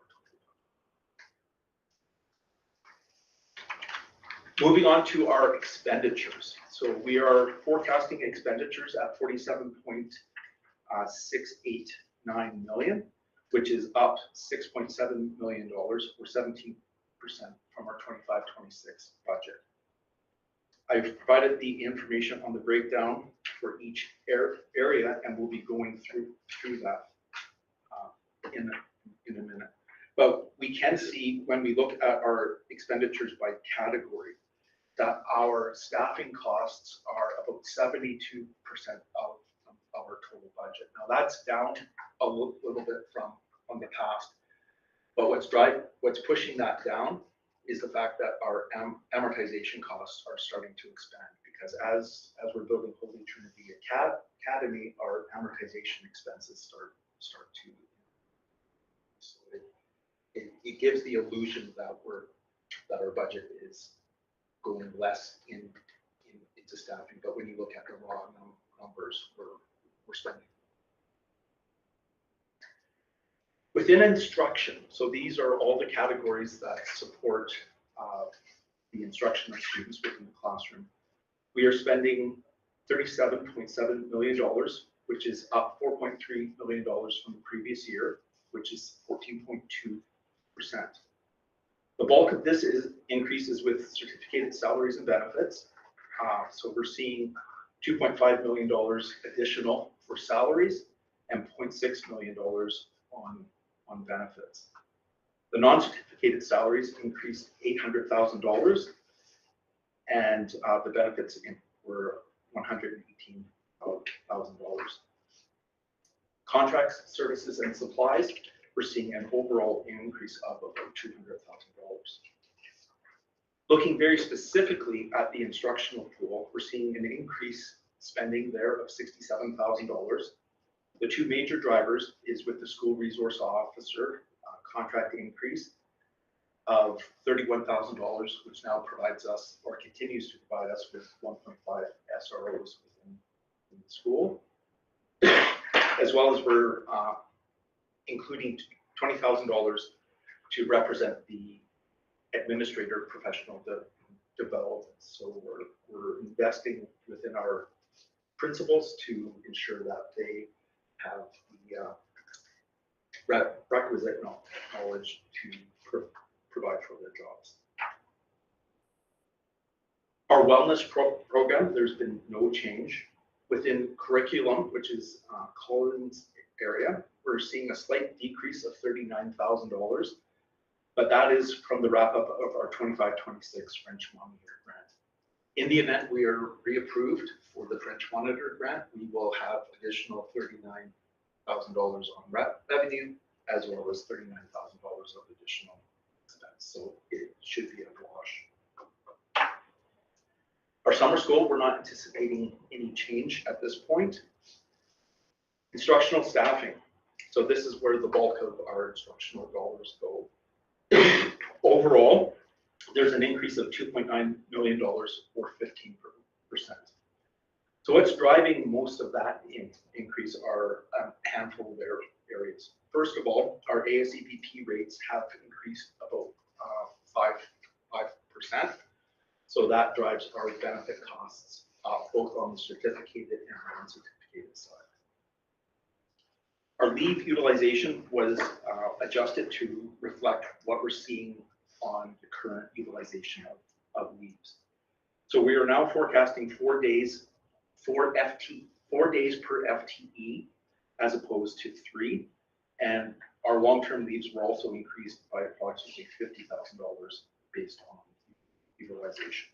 total. Moving on to our expenditures. So we are forecasting expenditures at $47.689 million, which is up $6.7 million or 17% from our 25-26 budget. I've provided the information on the breakdown for each area, and we'll be going through that in a minute. But we can see when we look at our expenditures by category that our staffing costs are about 72% of our total budget. Now that's down a little bit from the past, but what's pushing that down is the fact that our amortization costs are starting to expand, because as we're building Holy Trinity Academy, our amortization expenses start to. So it gives the illusion that our budget is going less into staffing, but when you look at the raw numbers, we're spending. Within instruction, so these are all the categories that support the instruction of students within the classroom. We are spending $37.7 million, which is up $4.3 million from the previous year, which is 14.2%. The bulk of this is increases with certificated salaries and benefits. So we're seeing $2.5 million additional for salaries and $0.6 million on benefits. The non-certificated salaries increased $800,000 and the benefits were $118,000. Contracts, services, and supplies, we're seeing an overall increase of about $200,000. Looking very specifically at the instructional pool, we're seeing an increase spending there of $67,000. The two major drivers is with the school resource officer contract increase of $31,000, which now provides us or continues to provide us with 1.5 SROs within the school, as well as we're including $20,000 to represent the administrator professional development. So we're investing within our principals to ensure that they have the requisite knowledge to provide for their jobs. Our wellness program, there's been no change. Within curriculum, which is Colin's area, we're seeing a slight decrease of $39,000, but that is from the wrap up of our 25-26 French Monitor grant. In the event we are reapproved for the French Monitor grant, we will have additional $39,000 on revenue, as well as $39,000 of additional expense. So it should be a wash. Our summer school, we're not anticipating any change at this point. Instructional staffing. So this is where the bulk of our instructional dollars go. Overall, there's an increase of $2.9 million or 15%. So what's driving most of that increase are a handful of areas. First of all, our ASCPP rates have increased about 5%. So that drives our benefit costs, both on the certificated and non-certificated side. Our leave utilization was adjusted to reflect what we're seeing on the current utilization of leaves. So we are now forecasting 4 days per FTE as opposed to 3. And our long-term leaves were also increased by approximately $50,000 based on utilization.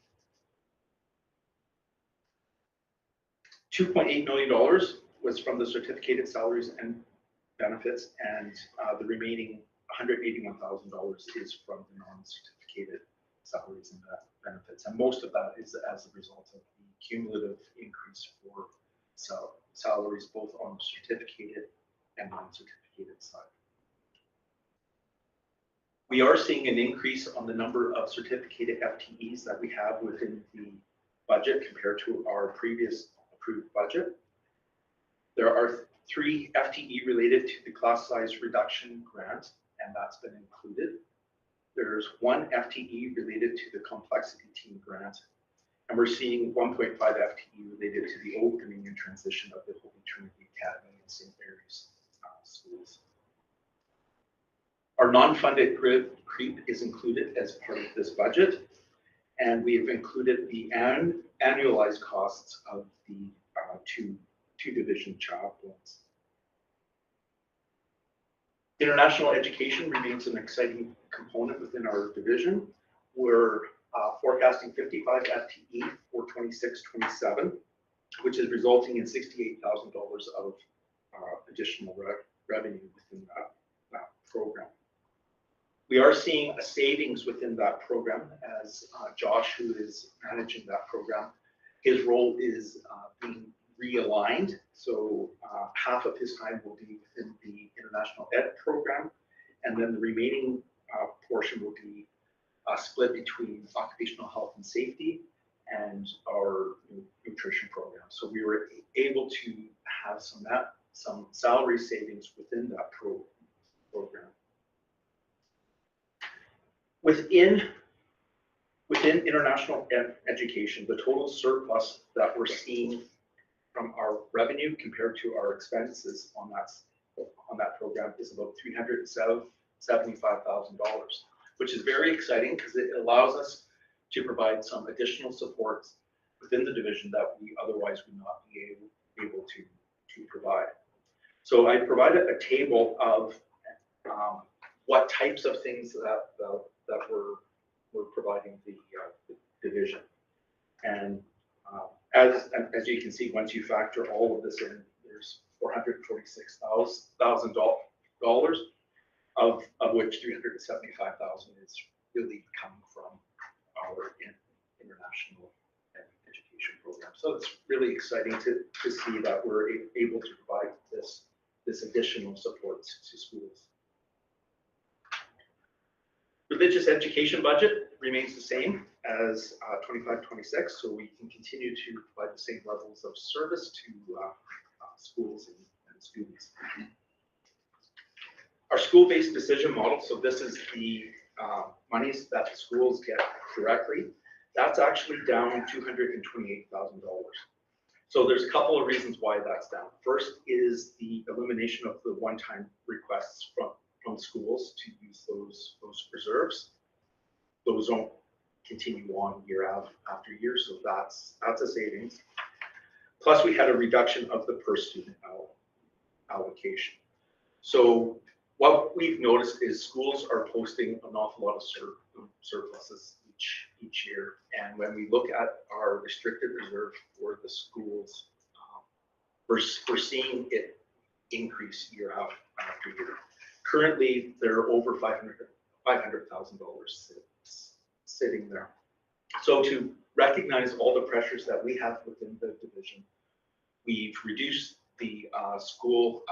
$2.8 million was from the certificated salaries and benefits, and the remaining $181,000 is from the non-certificated salaries and benefits. And most of that is as a result of the cumulative increase for salaries, both on the certificated and non-certificated side. We are seeing an increase on the number of certificated FTEs that we have within the budget compared to our previous approved budget. There are 3 FTE related to the class size reduction grant, and that's been included. There's 1 FTE related to the complexity team grant, and we're seeing 1.5 FTE related to the opening and transition of the Holy Trinity Academy in St. Mary's schools. Our non-funded creep is included as part of this budget, and we have included the annualized costs of the two division chaplains. International education remains an exciting component within our division. We're forecasting 55 FTE for 26-27, which is resulting in $68,000 of additional revenue within that program. We are seeing a savings within that program as Josh, who is managing that program, his role is being realigned. So half of his time will be within the International Ed program, and then the remaining portion will be split between occupational health and safety and our nutrition program. So we were able to have some salary savings within that program. Within international education, the total surplus that we're seeing from our revenue compared to our expenses on that program is about $375,000. which is very exciting because it allows us to provide some additional supports within the division that we otherwise would not be able to provide. So I provided a table of what types of things that we're providing the division. And as you can see, once you factor all of this in, there's $446,000, of which $375,000 is really coming from our international education program. So it's really exciting to see that we're able to provide this additional support to schools. Religious education budget remains the same as 25-26, so we can continue to provide the same levels of service to schools and students. Our school-based decision model, so this is the monies that the schools get directly, that's actually down $228,000. So there's a couple of reasons why that's down. First is the elimination of the one-time requests from schools to use those reserves. Those don't continue on year after year, so that's a savings. Plus, we had a reduction of the per student allocation. So what we've noticed is schools are posting an awful lot of surpluses each year. And when we look at our restricted reserve for the schools, we're seeing it increase year after year. Currently, there are over $500,000 sitting there. So to recognize all the pressures that we have within the division, we've reduced the school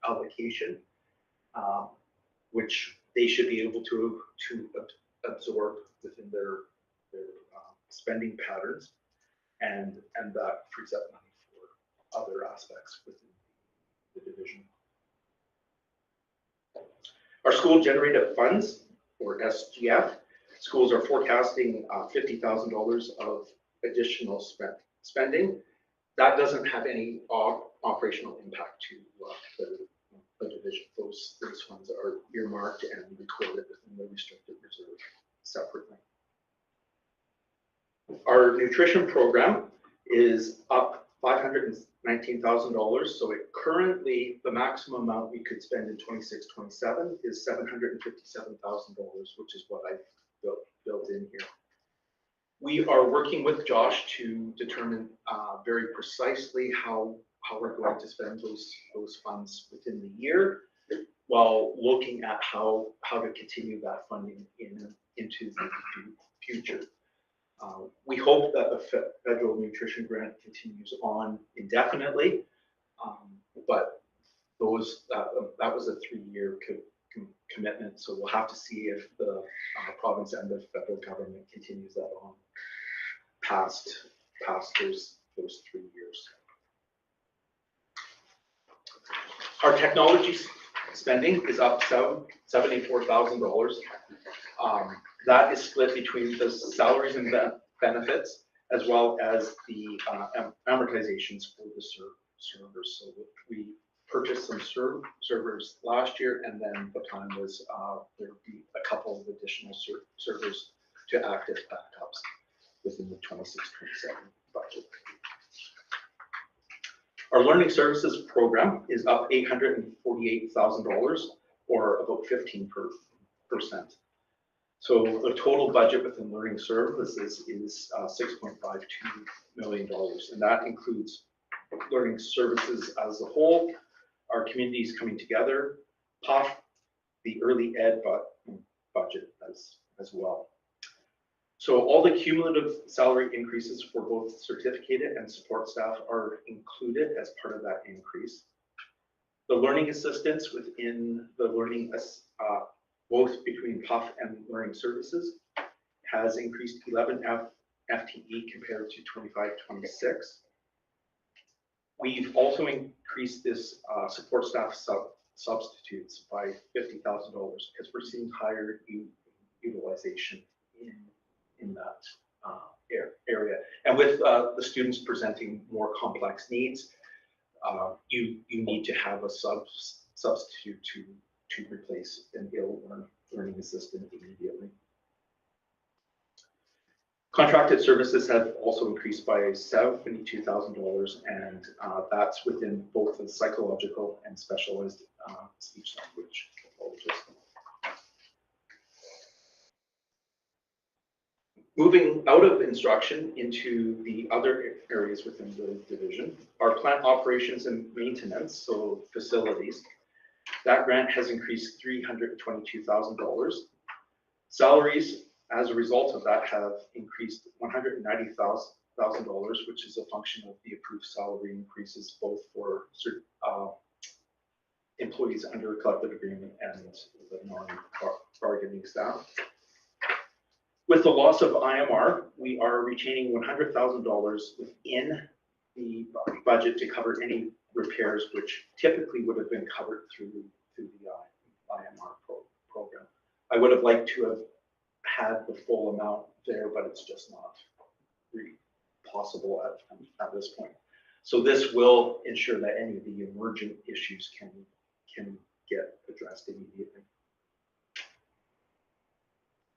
allocation, which they should be able to absorb within their spending patterns, and that frees up money for other aspects within the division. Our school generated funds, or SGF, schools are forecasting $50,000 of additional spending. That doesn't have any operational impact to the division. Those funds are earmarked and recorded within the restricted reserve separately. Our nutrition program is up $519,000. So it currently, the maximum amount we could spend in 26-27 is $757,000, which is what I've built in here. We are working with Josh to determine very precisely how we're going to spend those funds within the year, while looking at how to continue that funding into the future. We hope that the federal nutrition grant continues on indefinitely, but that was a 3-year commitment, so we'll have to see if the province and the federal government continues that on past those 3 years. Our technology spending is up $74,000. That is split between the salaries and benefits, as well as the amortizations for the servers. So we purchased some servers last year, and then the plan was there would be a couple of additional servers to act as backups within the 26-27 budget. Our learning services program is up $848,000, or about 15%. So the total budget within learning services is $6.52 million, and that includes learning services as a whole, our communities coming together, PUF, the early ed budget as well. So all the cumulative salary increases for both certificated and support staff are included as part of that increase. The learning assistance within the learning, both between PUF and learning services, has increased 11 FTE compared to 25-26. We've also increased this support staff substitutes by $50,000 because we're seeing higher utilization in that area. And with the students presenting more complex needs, you need to have a substitute to to replace an ill learning assistant immediately. Contracted services have also increased by $72,000, and that's within both the psychological and specialized speech language pathologists. Moving out of instruction into the other areas within the division, our plant operations and maintenance, so facilities, that grant has increased $322,000. Salaries, as a result of that, have increased $190,000, which is a function of the approved salary increases both for employees under a collective agreement and the non-bargaining staff. With the loss of IMR, we are retaining $100,000 within the budget to cover any repairs which typically would have been covered through the IMR program. I would have liked to have had the full amount there, but it's just not really possible at this point. So this will ensure that any of the emergent issues can get addressed immediately.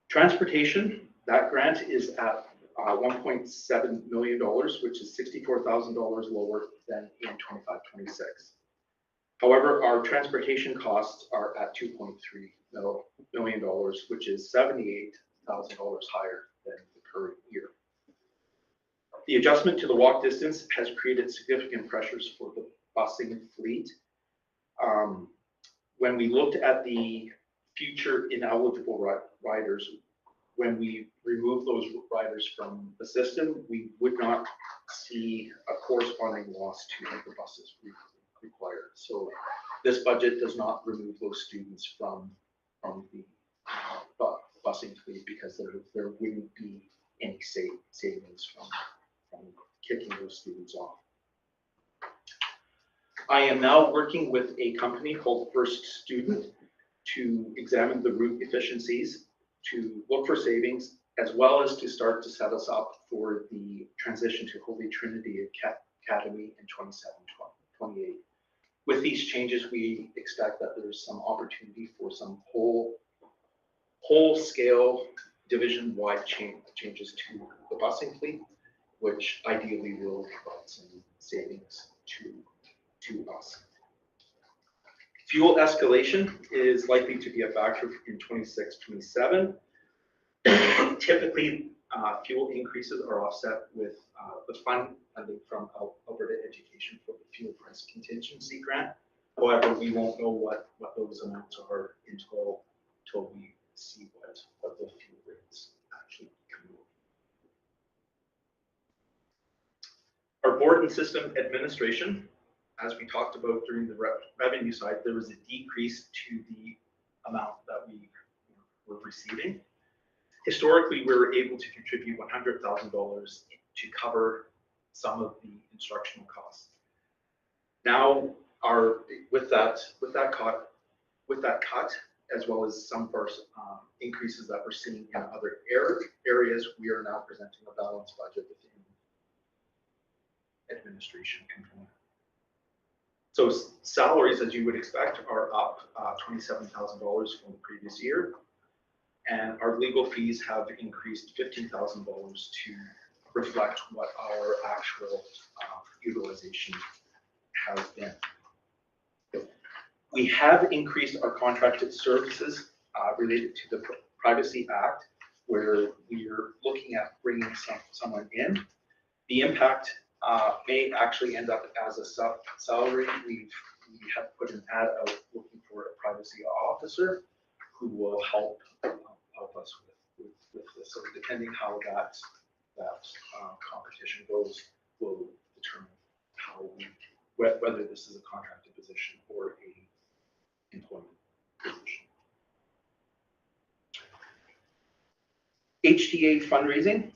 Transportation, that grant is at $1.7 million, which is $64,000 lower than in 25-26. However, our transportation costs are at $2.3 million, which is $78,000 higher than the current year. The adjustment to the walk distance has created significant pressures for the busing fleet. When we looked at the future ineligible riders, when we remove those riders from the system, we would not see a corresponding loss to the buses required. So this budget does not remove those students from the busing fleet because there wouldn't be any savings from kicking those students off. I am now working with a company called First Student to examine the route efficiencies, to look for savings, as well as to start to set us up for the transition to Holy Trinity Academy in 27-28. With these changes, we expect that there's some opportunity for some whole scale division-wide changes to the busing fleet, which ideally will provide some savings to us. Fuel escalation is likely to be a factor in 26-27. Typically, fuel increases are offset with the funding from Alberta Education for the fuel price contingency grant. However, we won't know what those amounts are until we see what the fuel rates actually become. Our board and system administration, as we talked about during the revenue side, there was a decrease to the amount that we were receiving. Historically, we were able to contribute $100,000 to cover some of the instructional costs. Now, with that cut, as well as some of our increases that we're seeing in other areas, we are now presenting a balanced budget within administration component. So salaries, as you would expect, are up $27,000 from the previous year. And our legal fees have increased $15,000 to reflect what our actual utilization has been. We have increased our contracted services related to the Privacy Act, where we are looking at bringing someone in. The impact may actually end up as a salary. We have put an ad out looking for a privacy officer who will help us with this. So depending how that competition goes, will determine whether this is a contracted position or a employment position. HTA fundraising.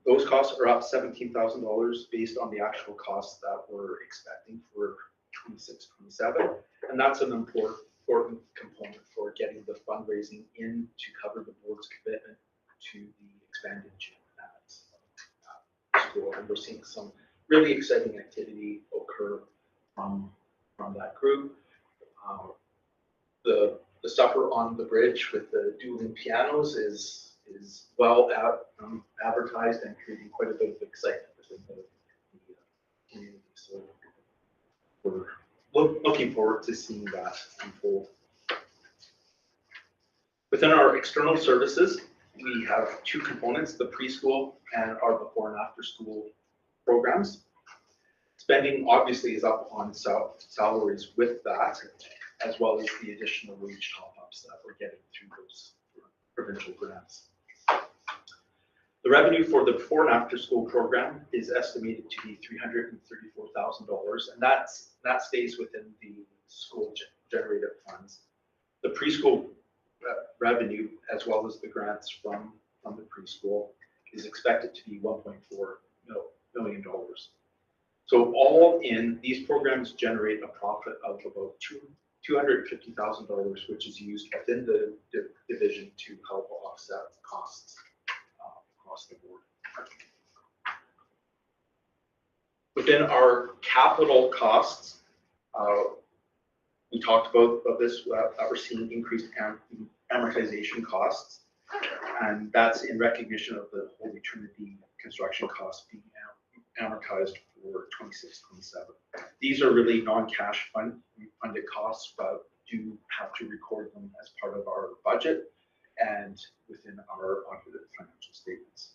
Those costs are up $17,000 based on the actual costs that we're expecting for 26-27, and that's an important component for getting the fundraising in to cover the board's commitment to the expanded gym at school. And we're seeing some really exciting activity occur from that group. the supper on the bridge with the dueling pianos is well advertised and creating quite a bit of excitement within the community. So we're looking forward to seeing that unfold. Within our external services, we have two components, the preschool and our before and after school programs. Spending obviously is up on salaries with that, as well as the additional wage top-ups that we're getting through those provincial grants. The revenue for the before and after school program is estimated to be $334,000, and that stays within the school generated funds. The preschool revenue, as well as the grants from the preschool, is expected to be $1.4 million. So all in, these programs generate a profit of about $250,000, which is used within the division to help offset costs across the board. Within our capital costs, we talked about this, that we're seeing increased amortization costs, and that's in recognition of the Holy Trinity construction costs being amortized for 26-27. These are really non-cash funded costs, but do have to record them as part of our budget and within our audited financial statements.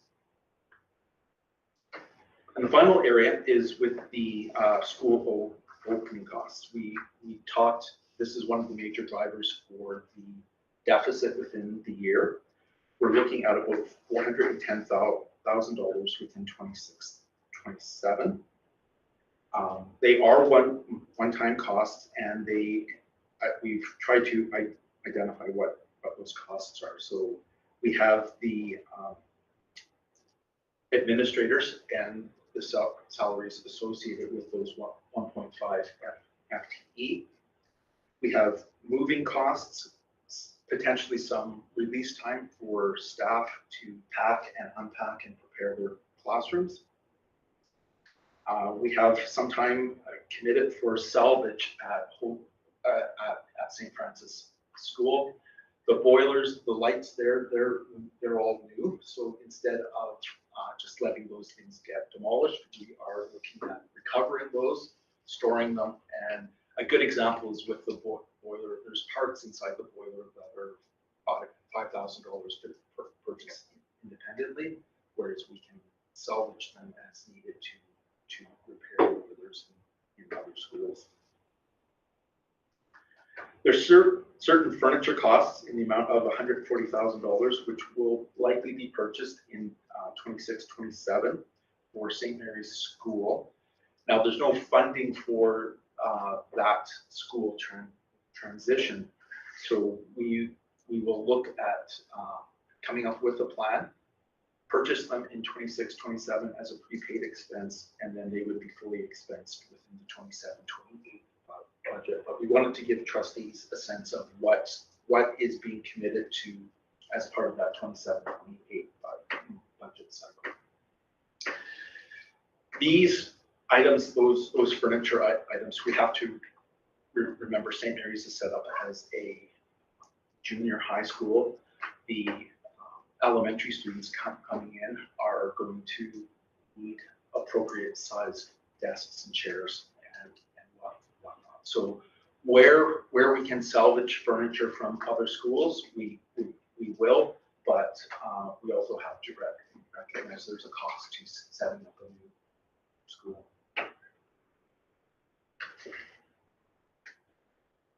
And the final area is with the school opening costs. We talked, this is one of the major drivers for the deficit within the year. We're looking at about $410,000 within 26-27. They are one-time costs, and we've tried to identify what those costs are. So we have the administrators and the salaries associated with those 1.5 FTE. We have moving costs, potentially some release time for staff to pack and unpack and prepare their classrooms. We have some time committed for salvage at St. Francis School. The boilers, the lights there, they're all new. So instead of just letting those things get demolished, we are looking at recovering those, storing them. And a good example is with the boiler. There's parts inside the boiler that are $5,000 to purchase independently, whereas we can salvage them as needed to repair boilers in other schools. There's certain furniture costs in the amount of $140,000, which will likely be purchased in 26-27 for St. Mary's School. Now, there's no funding for that school transition, so we will look at coming up with a plan, purchase them in 26-27 as a prepaid expense, and then they would be fully expensed within the 27-28 budget. But we wanted to give trustees a sense of what is being committed to as part of that 27-28 budget cycle. These items, those furniture items, we have to remember St. Mary's is set up as a junior high school. The elementary students coming in are going to need appropriate sized desks and chairs and whatnot. So where we can salvage furniture from other schools, we will, but we also have to recognize there's a cost to setting up a new school.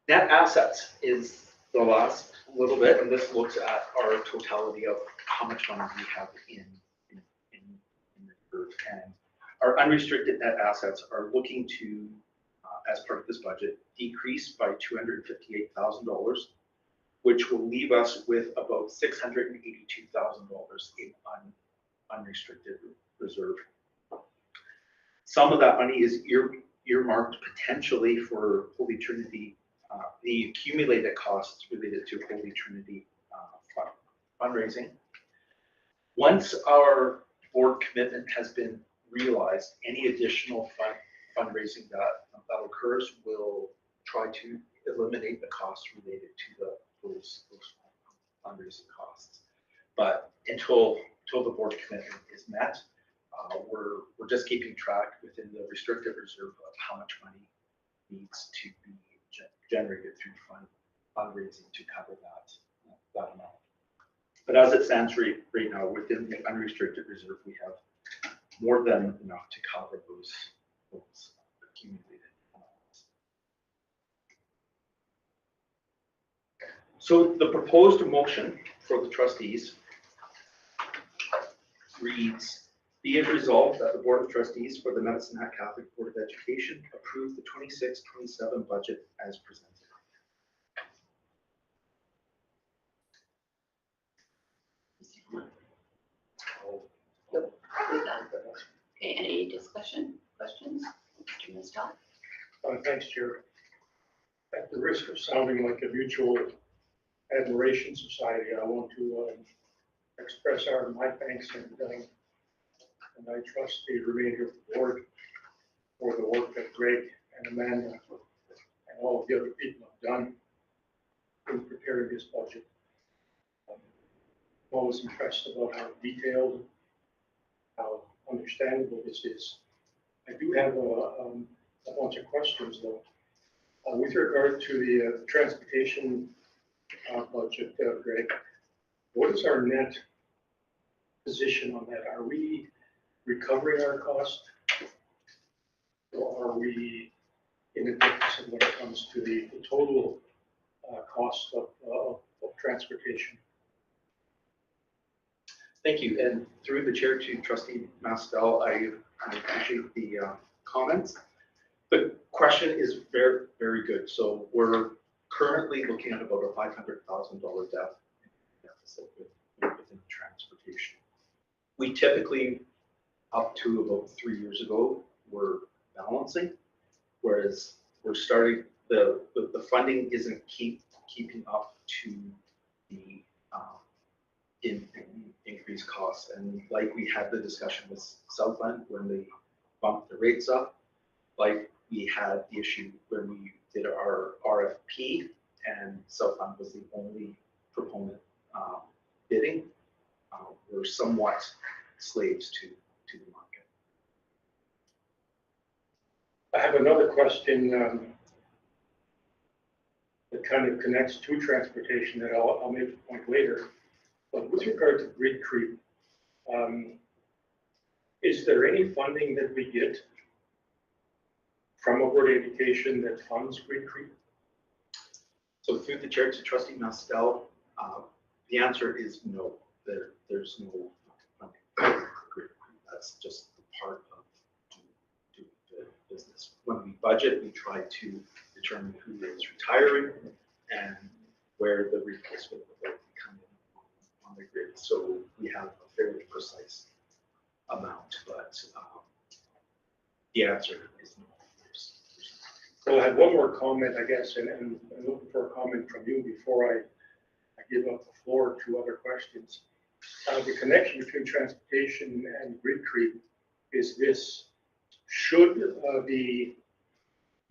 Net assets is the last little bit, and this looks at our totality of how much money we have in the group. And our unrestricted net assets are looking to, as part of this budget, decrease by $258,000, which will leave us with about $682,000 in unrestricted reserve. Some of that money is earmarked potentially for Holy Trinity, the accumulated costs related to Holy Trinity fundraising. Once our board commitment has been realized, any additional fundraising that occurs will try to eliminate the costs related to the those fundraising costs. But until the board commitment is met, we're just keeping track within the restricted reserve of how much money needs to be generated through fundraising to cover that amount. But as it stands right now, within the unrestricted reserve, we have more than enough to cover those accumulated amounts. So the proposed motion for the trustees reads, be it resolved that the Board of Trustees for the Medicine Hat Catholic Board of Education approve the 26-27 budget as presented. Okay, any discussion, questions? Mr. Mistel? Thanks, Chair. At the risk of sounding like a mutual admiration society, I want to express my thanks and I trust the remainder of the board for the work that Greg and Amanda and all of the other people have done in preparing this budget. I'm always impressed about how detailed, how understandable this is. I do have a bunch of questions though. With regard to the transportation budget, Greg, what is our net position on that? Are we recovering our cost? Or are we in a deficit when it comes to the total cost of transportation? Thank you. And through the chair to Trustee Mastel, I appreciate the comments. The question is very, very good. So we're currently looking at about a $500,000 deficit within transportation. We typically, up to about 3 years ago, were balancing, whereas we're starting, the funding isn't keeping up to the increased costs. And like we had the discussion with Southland when they bumped the rates up, like we had the issue when we did our RFP and Southland was the only proponent bidding. We're somewhat slaves to the market. I have another question that kind of connects to transportation that I'll make a point later. But with regard to grid creep, is there any funding that we get from a Board of Education that funds grid creep? So through the chair to Trustee Mastel, the answer is no. There's no funding for grid creep. That's just the part of doing the business. When we budget, we try to determine who is retiring and where the replacement will be coming on the grid. So we have a fairly precise amount, but the answer is no. Well, I have one more comment, I guess, and I'm looking for a comment from you before I give up the floor to other questions. The connection between transportation and grid creep is this. Should the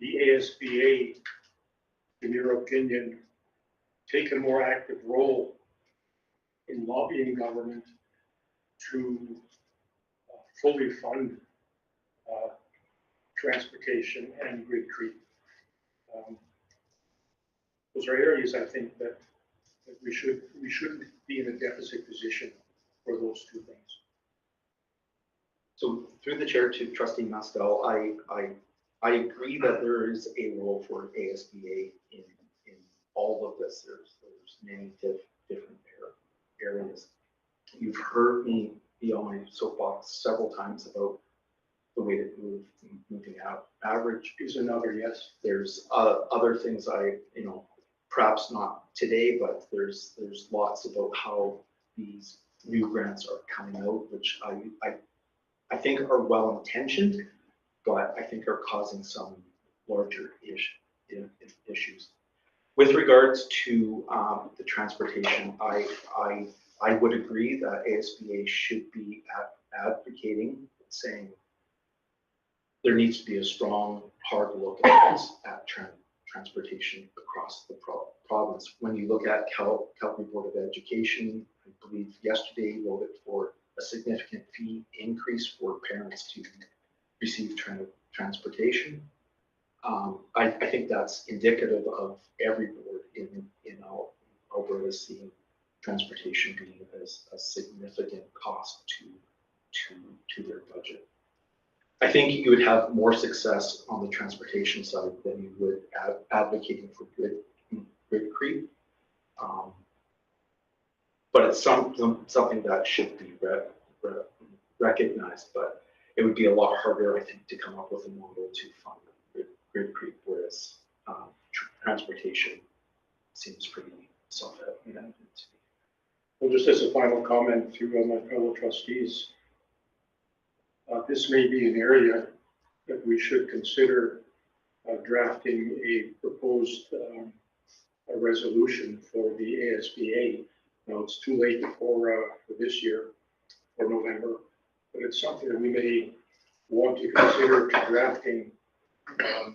ASBA, in your opinion, take a more active role in lobbying government to fully fund transportation and grid creep? Those are areas I think that we shouldn't be in a deficit position for those two things. So through the chair to Trustee Mastel, I agree that there is a role for ASBA in all of this. There's many different areas. You've heard me be on my soapbox several times about the way to moving out. Average is another, yes. There's other things perhaps not today, but there's lots about how these new grants are coming out, which I think are well intentioned, but I think are causing some larger issues. With regards to the transportation, I would agree that ASBA should be advocating, saying there needs to be a strong, hard look at transportation across the province. When you look at Calgary Board of Education, I believe yesterday voted for a significant fee increase for parents to receive transportation. I think that's indicative of every board in Alberta seeing transportation being a significant cost to their budget. I think you would have more success on the transportation side than you would advocating for grid creep. But it's something that should be recognized, but it would be a lot harder, I think, to come up with a model to fund grid creep, whereas transportation seems pretty self-evident to me. Well, just as a final comment to my fellow trustees, this may be an area that we should consider drafting a proposed a resolution for the ASBA. Now, it's too late for this year, for November, but it's something that we may want to consider drafting a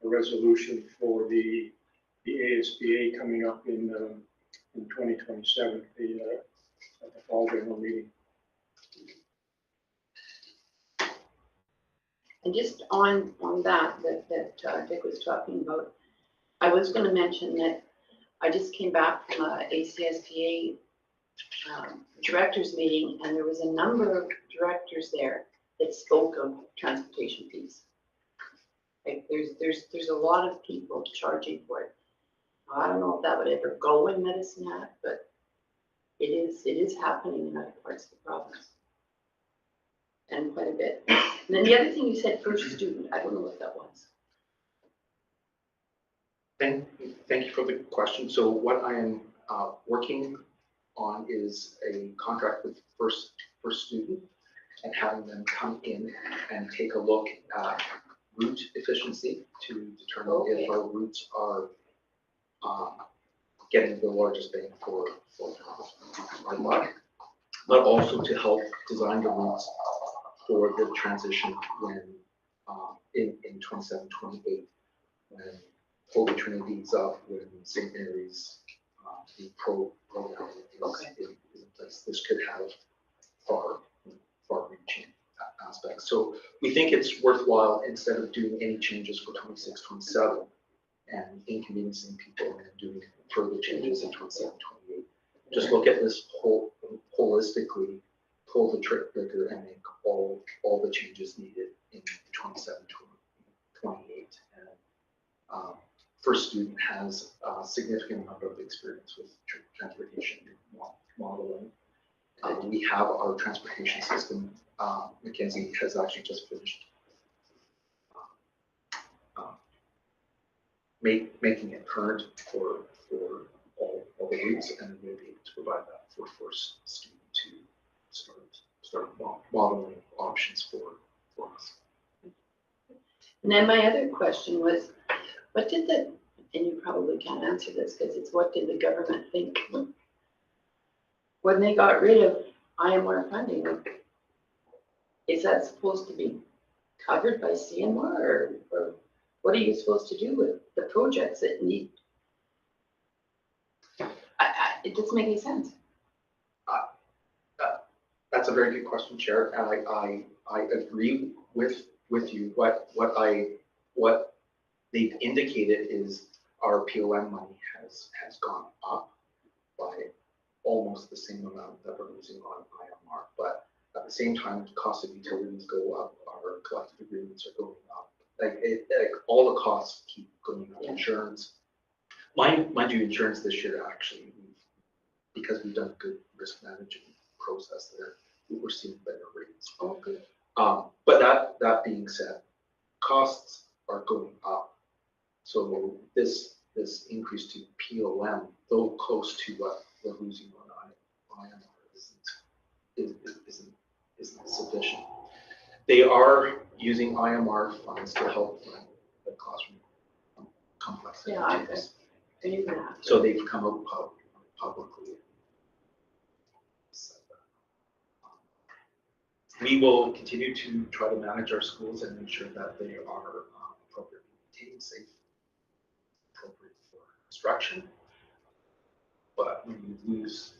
resolution for the ASBA coming up in 2027, at the fall general meeting. And just on that Dick was talking about, I was going to mention that I just came back from a ACSPA directors meeting, and there was a number of directors there that spoke of transportation fees. Like there's a lot of people charging for it. I don't know if that would ever go in Medicine Hat, but it is happening in other parts of the province. And quite a bit. And then the other thing you said, first student, I don't know what that was. Thank you for the question. So what I am working on is a contract with first student and having them come in and take a look at route efficiency to determine if our routes are getting the largest bang for our buck, but also to help design the routes for the transition when in 27, 28, when Holy Trinity is up, when St. Mary's the program is in place. This could have far-reaching aspects. So we think it's worthwhile, instead of doing any changes for 26, 27 and inconveniencing people and doing further changes in 27, 28, just look at this holistically, pull the trigger and make all the changes needed in 27, 28. And first student has a significant amount of experience with transportation modeling. We have our transportation system. Mackenzie has actually just finished making it current for all the routes, and we'll be able to provide that for first student to start modeling options for us. And then my other question was, what did and you probably can't answer this because it's what did the government think when they got rid of IMR funding? Is that supposed to be covered by CMR, or what are you supposed to do with the projects that need? It doesn't make any sense. That's a very good question, Chair, and I agree with you. What they've indicated is our POM money has gone up by almost the same amount that we're losing on IMR, but at the same time, the cost of utilities go up, our collective agreements are going up. Like all the costs keep going up. Insurance, mind you, insurance this year actually, because we've done a good risk management process there, we're seeing better rates. Oh, good. But that being said, costs are going up. So this increase to POM, though close to what we're losing on IMR, isn't sufficient. They are using IMR funds to help fund the classroom complexity. Yeah, I knew that. So they've come out publicly. We will continue to try to manage our schools and ensure that they are appropriately maintained, safe, construction. But when you lose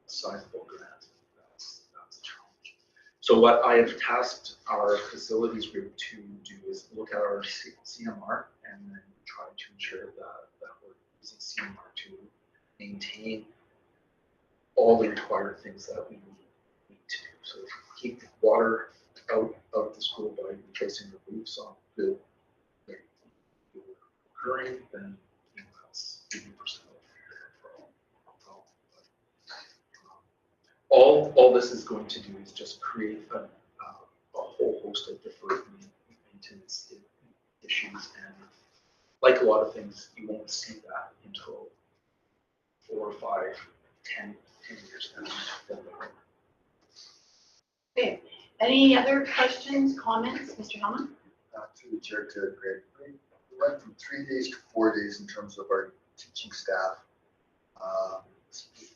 a sizable grant, that's a challenge. So what I have tasked our facilities group to do is look at our CMR and then try to ensure that we're using CMR to maintain all the required things that we need to do. So if we keep the water out of the school by replacing the roofs on the occurring, then that's 80% of all this is going to do is just create a whole host of deferred maintenance issues, and like a lot of things, you won't see that until 4 or 5, 10 years down the road. Okay, any other questions, comments, Mr. Hellman? To the chair, to Greg. We went from 3 days to 4 days in terms of our teaching staff.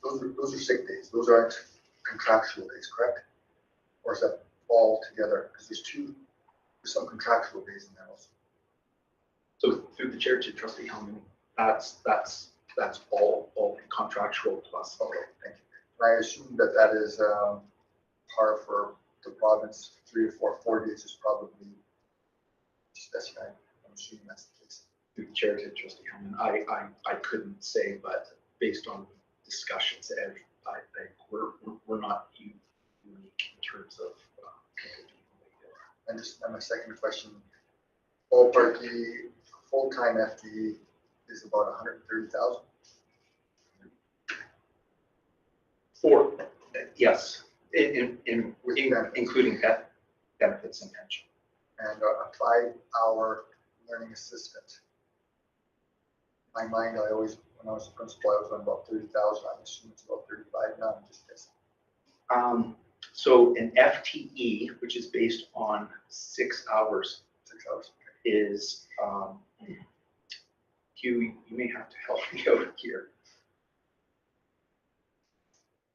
Those are sick days. Those aren't contractual days, correct? Or is that all together? Because there's some contractual days in there also. So through the chair to Trustee Hellman, that's all contractual plus. Okay, thank you. And I assume that is par for the province. 3 or 4 days is probably specified. I'm assuming that's the case. Through the chair to Trustee Hellman, I couldn't say, but based on discussions, we're not unique in terms of. And my second question, ballpark, the full-time FTE is about 130,000. Yes, including benefits and pension. And a 5-hour learning assistant. In my mind, when I was a principal, I was on about 30,000. I'm assuming it's about 35 now. I'm just guessing. So an FTE, which is based on 6 hours, 6 hours. is, you may have to help me out here.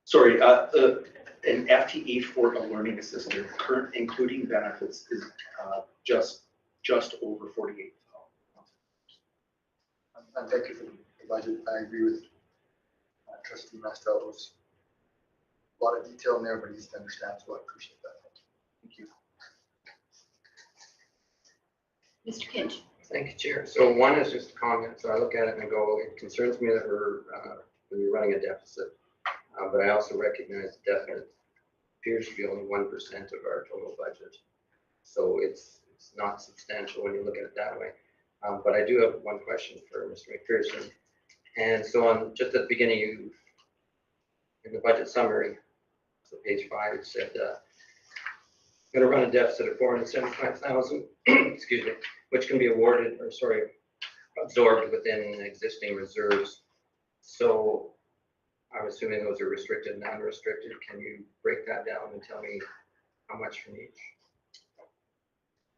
Sorry, an FTE for a learning assistant, current including benefits, is just over 48,000. And thank you for the budget. I agree with Trustee Mastel. There's a lot of detail in there, but he needs to understand, so I appreciate that. Thank you. Mr. Kinch? Thank you, Chair. So one is just a comment. So I look at it and I go, it concerns me that we're running a deficit, but I also recognize the deficit appears to be only 1% of our total budget. So it's not substantial when you look at it that way. But I do have one question for Mr. McPherson. And so on just at the beginning, in the budget summary, so page 5, it said going to run a deficit of 475,000, excuse me, which can be absorbed within existing reserves. So I'm assuming those are restricted and unrestricted. Can you break that down and tell me how much from each?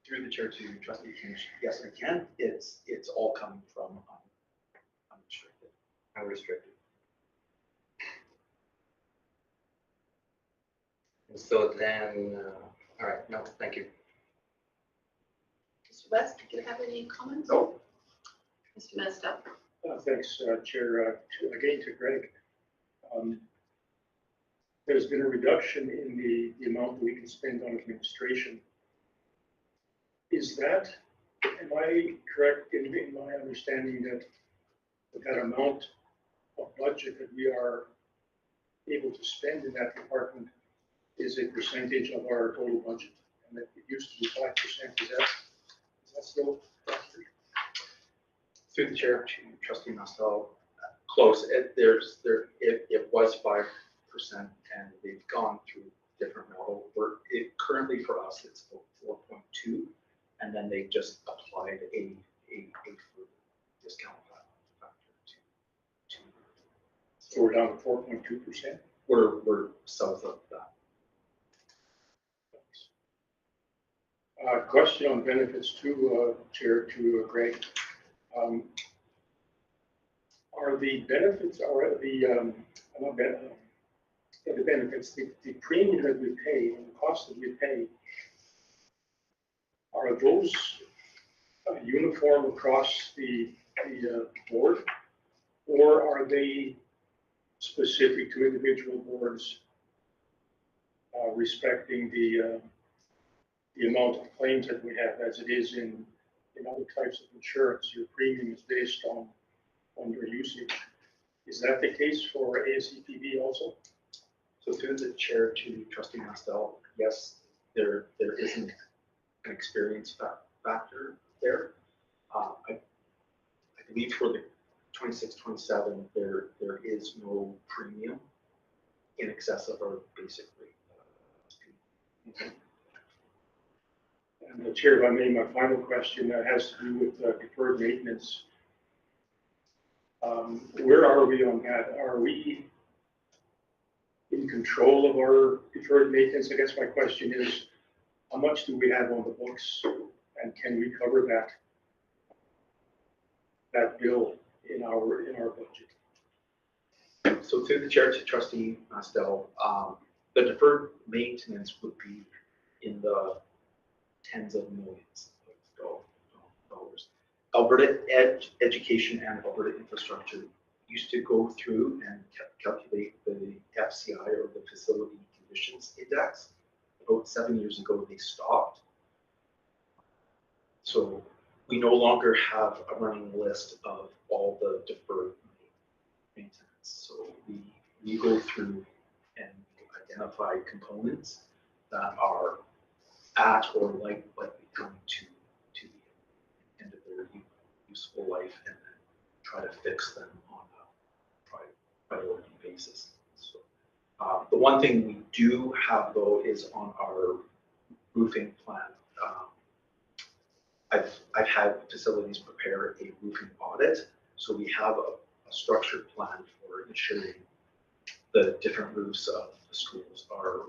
Through the chair to Trustee Kinch, yes, I can. It's all coming from unrestricted. Unrestricted. And so then, all right, no, thank you. Mr. West, do you have any comments? No. Mr. Mastel? Thanks, Chair. Again to Greg. There's been a reduction in the amount we can spend on administration. Is that, am I correct in my understanding that amount of budget that we are able to spend in that department is a percentage of our total budget? And that it used to be 5%, is that still accurate? Through the chair to Trustee Mastel, close. It was 5%, and they've gone through different model. Currently for us, it's 4.2, and then they just applied a discount factor to. So we're down to 4.2%? We're south of that. Question on benefits too, Chair, to Greg. Are the benefits, or the benefits, the premium that we pay and the cost that we pay, are those uniform across the board? Or are they specific to individual boards, respecting the amount of claims that we have, as it is in other types of insurance? Your premium is based on your usage. Is that the case for ASCPB also? So through the chair to trustee Mastel, yes, there isn't an experience factor there. I believe for the 26-27, there is no premium in excess of our basic rate. And the chair, if I may, my final question has to do with deferred maintenance. Where are we on that? Are we in control of our deferred maintenance? I guess my question is, how much do we have on the books, and can we cover that bill in our budget? So through the chair to trustee Mastel, the deferred maintenance would be in the tens of millions of dollars. Alberta Education and Alberta Infrastructure used to go through and calculate the FCI, or the Facility Conditions Index. About 7 years ago, they stopped. So we no longer have a running list of all the deferred maintenance. So we go through and identify components that are at or likely coming to the end of their useful life, and then try to fix them on a priority basis. So the one thing we do have though is on our roofing plan. I've had facilities prepare a roofing audit, so we have a structured plan for ensuring the different roofs of the schools are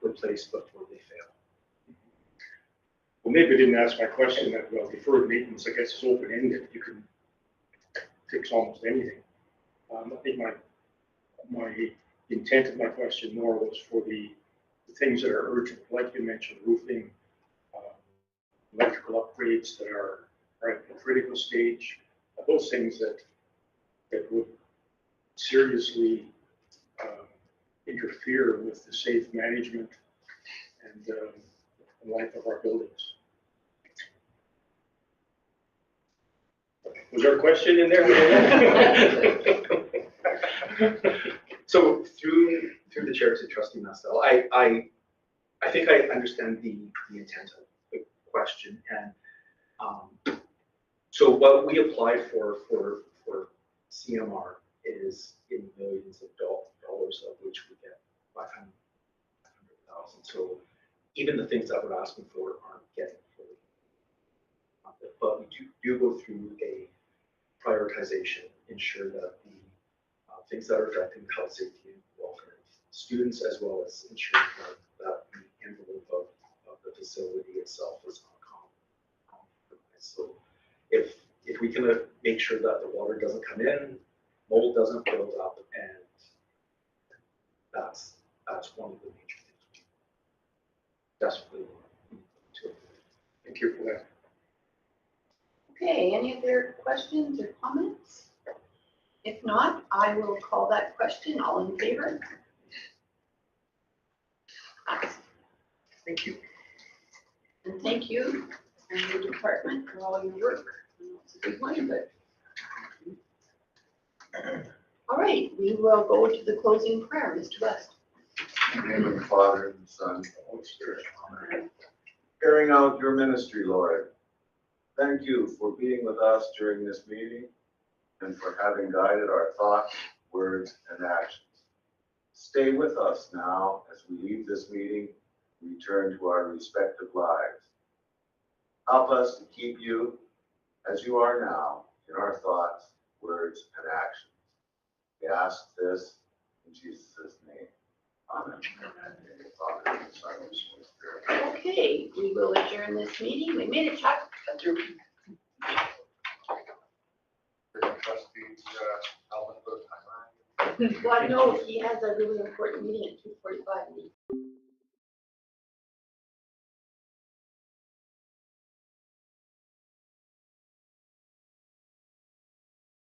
replaced before they fail. Well, maybe I didn't ask my question that well. Deferred maintenance, I guess, is open-ended. You can fix almost anything. I think my intent of my question more was for the things that are urgent, like you mentioned, roofing, electrical upgrades that are at the critical stage, those things that would seriously interfere with the safe management and life of our buildings. Was there a question in there? So through the chair to trustee Mastel, I think I understand the intent of the question, and so what we apply for CMR is in millions of dollars, of which we get 500,000. So even the things that we're asking for aren't getting fully funded, but we do go through a prioritization, ensure that the things that are affecting the health, safety, and welfare of students, as well as ensuring that the envelope of the facility itself is not compromised. So if we can make sure that the water doesn't come in, mold doesn't build up, and that's one of the major things we desperately need to. Thank you for that. Okay, any other questions or comments? If not, I will call that question. All in favor? Thank you. And thank you and your department for all your work. I know it's a big one, but. All right, we will go to the closing prayer, Mr. West. In the name of the Father, and the Son, and the Holy Spirit. Amen. Carrying out your ministry, Lord, thank you for being with us during this meeting and for having guided our thoughts, words, and actions. Stay with us now as we leave this meeting and return to our respective lives. Help us to keep you as you are now in our thoughts, words, and actions. We ask this in Jesus' name. Amen. Father, and the Son, and the Holy Spirit. Okay, we will adjourn this meeting. We made it, Chuck. Well, no, he has a really important meeting at 2:45 and he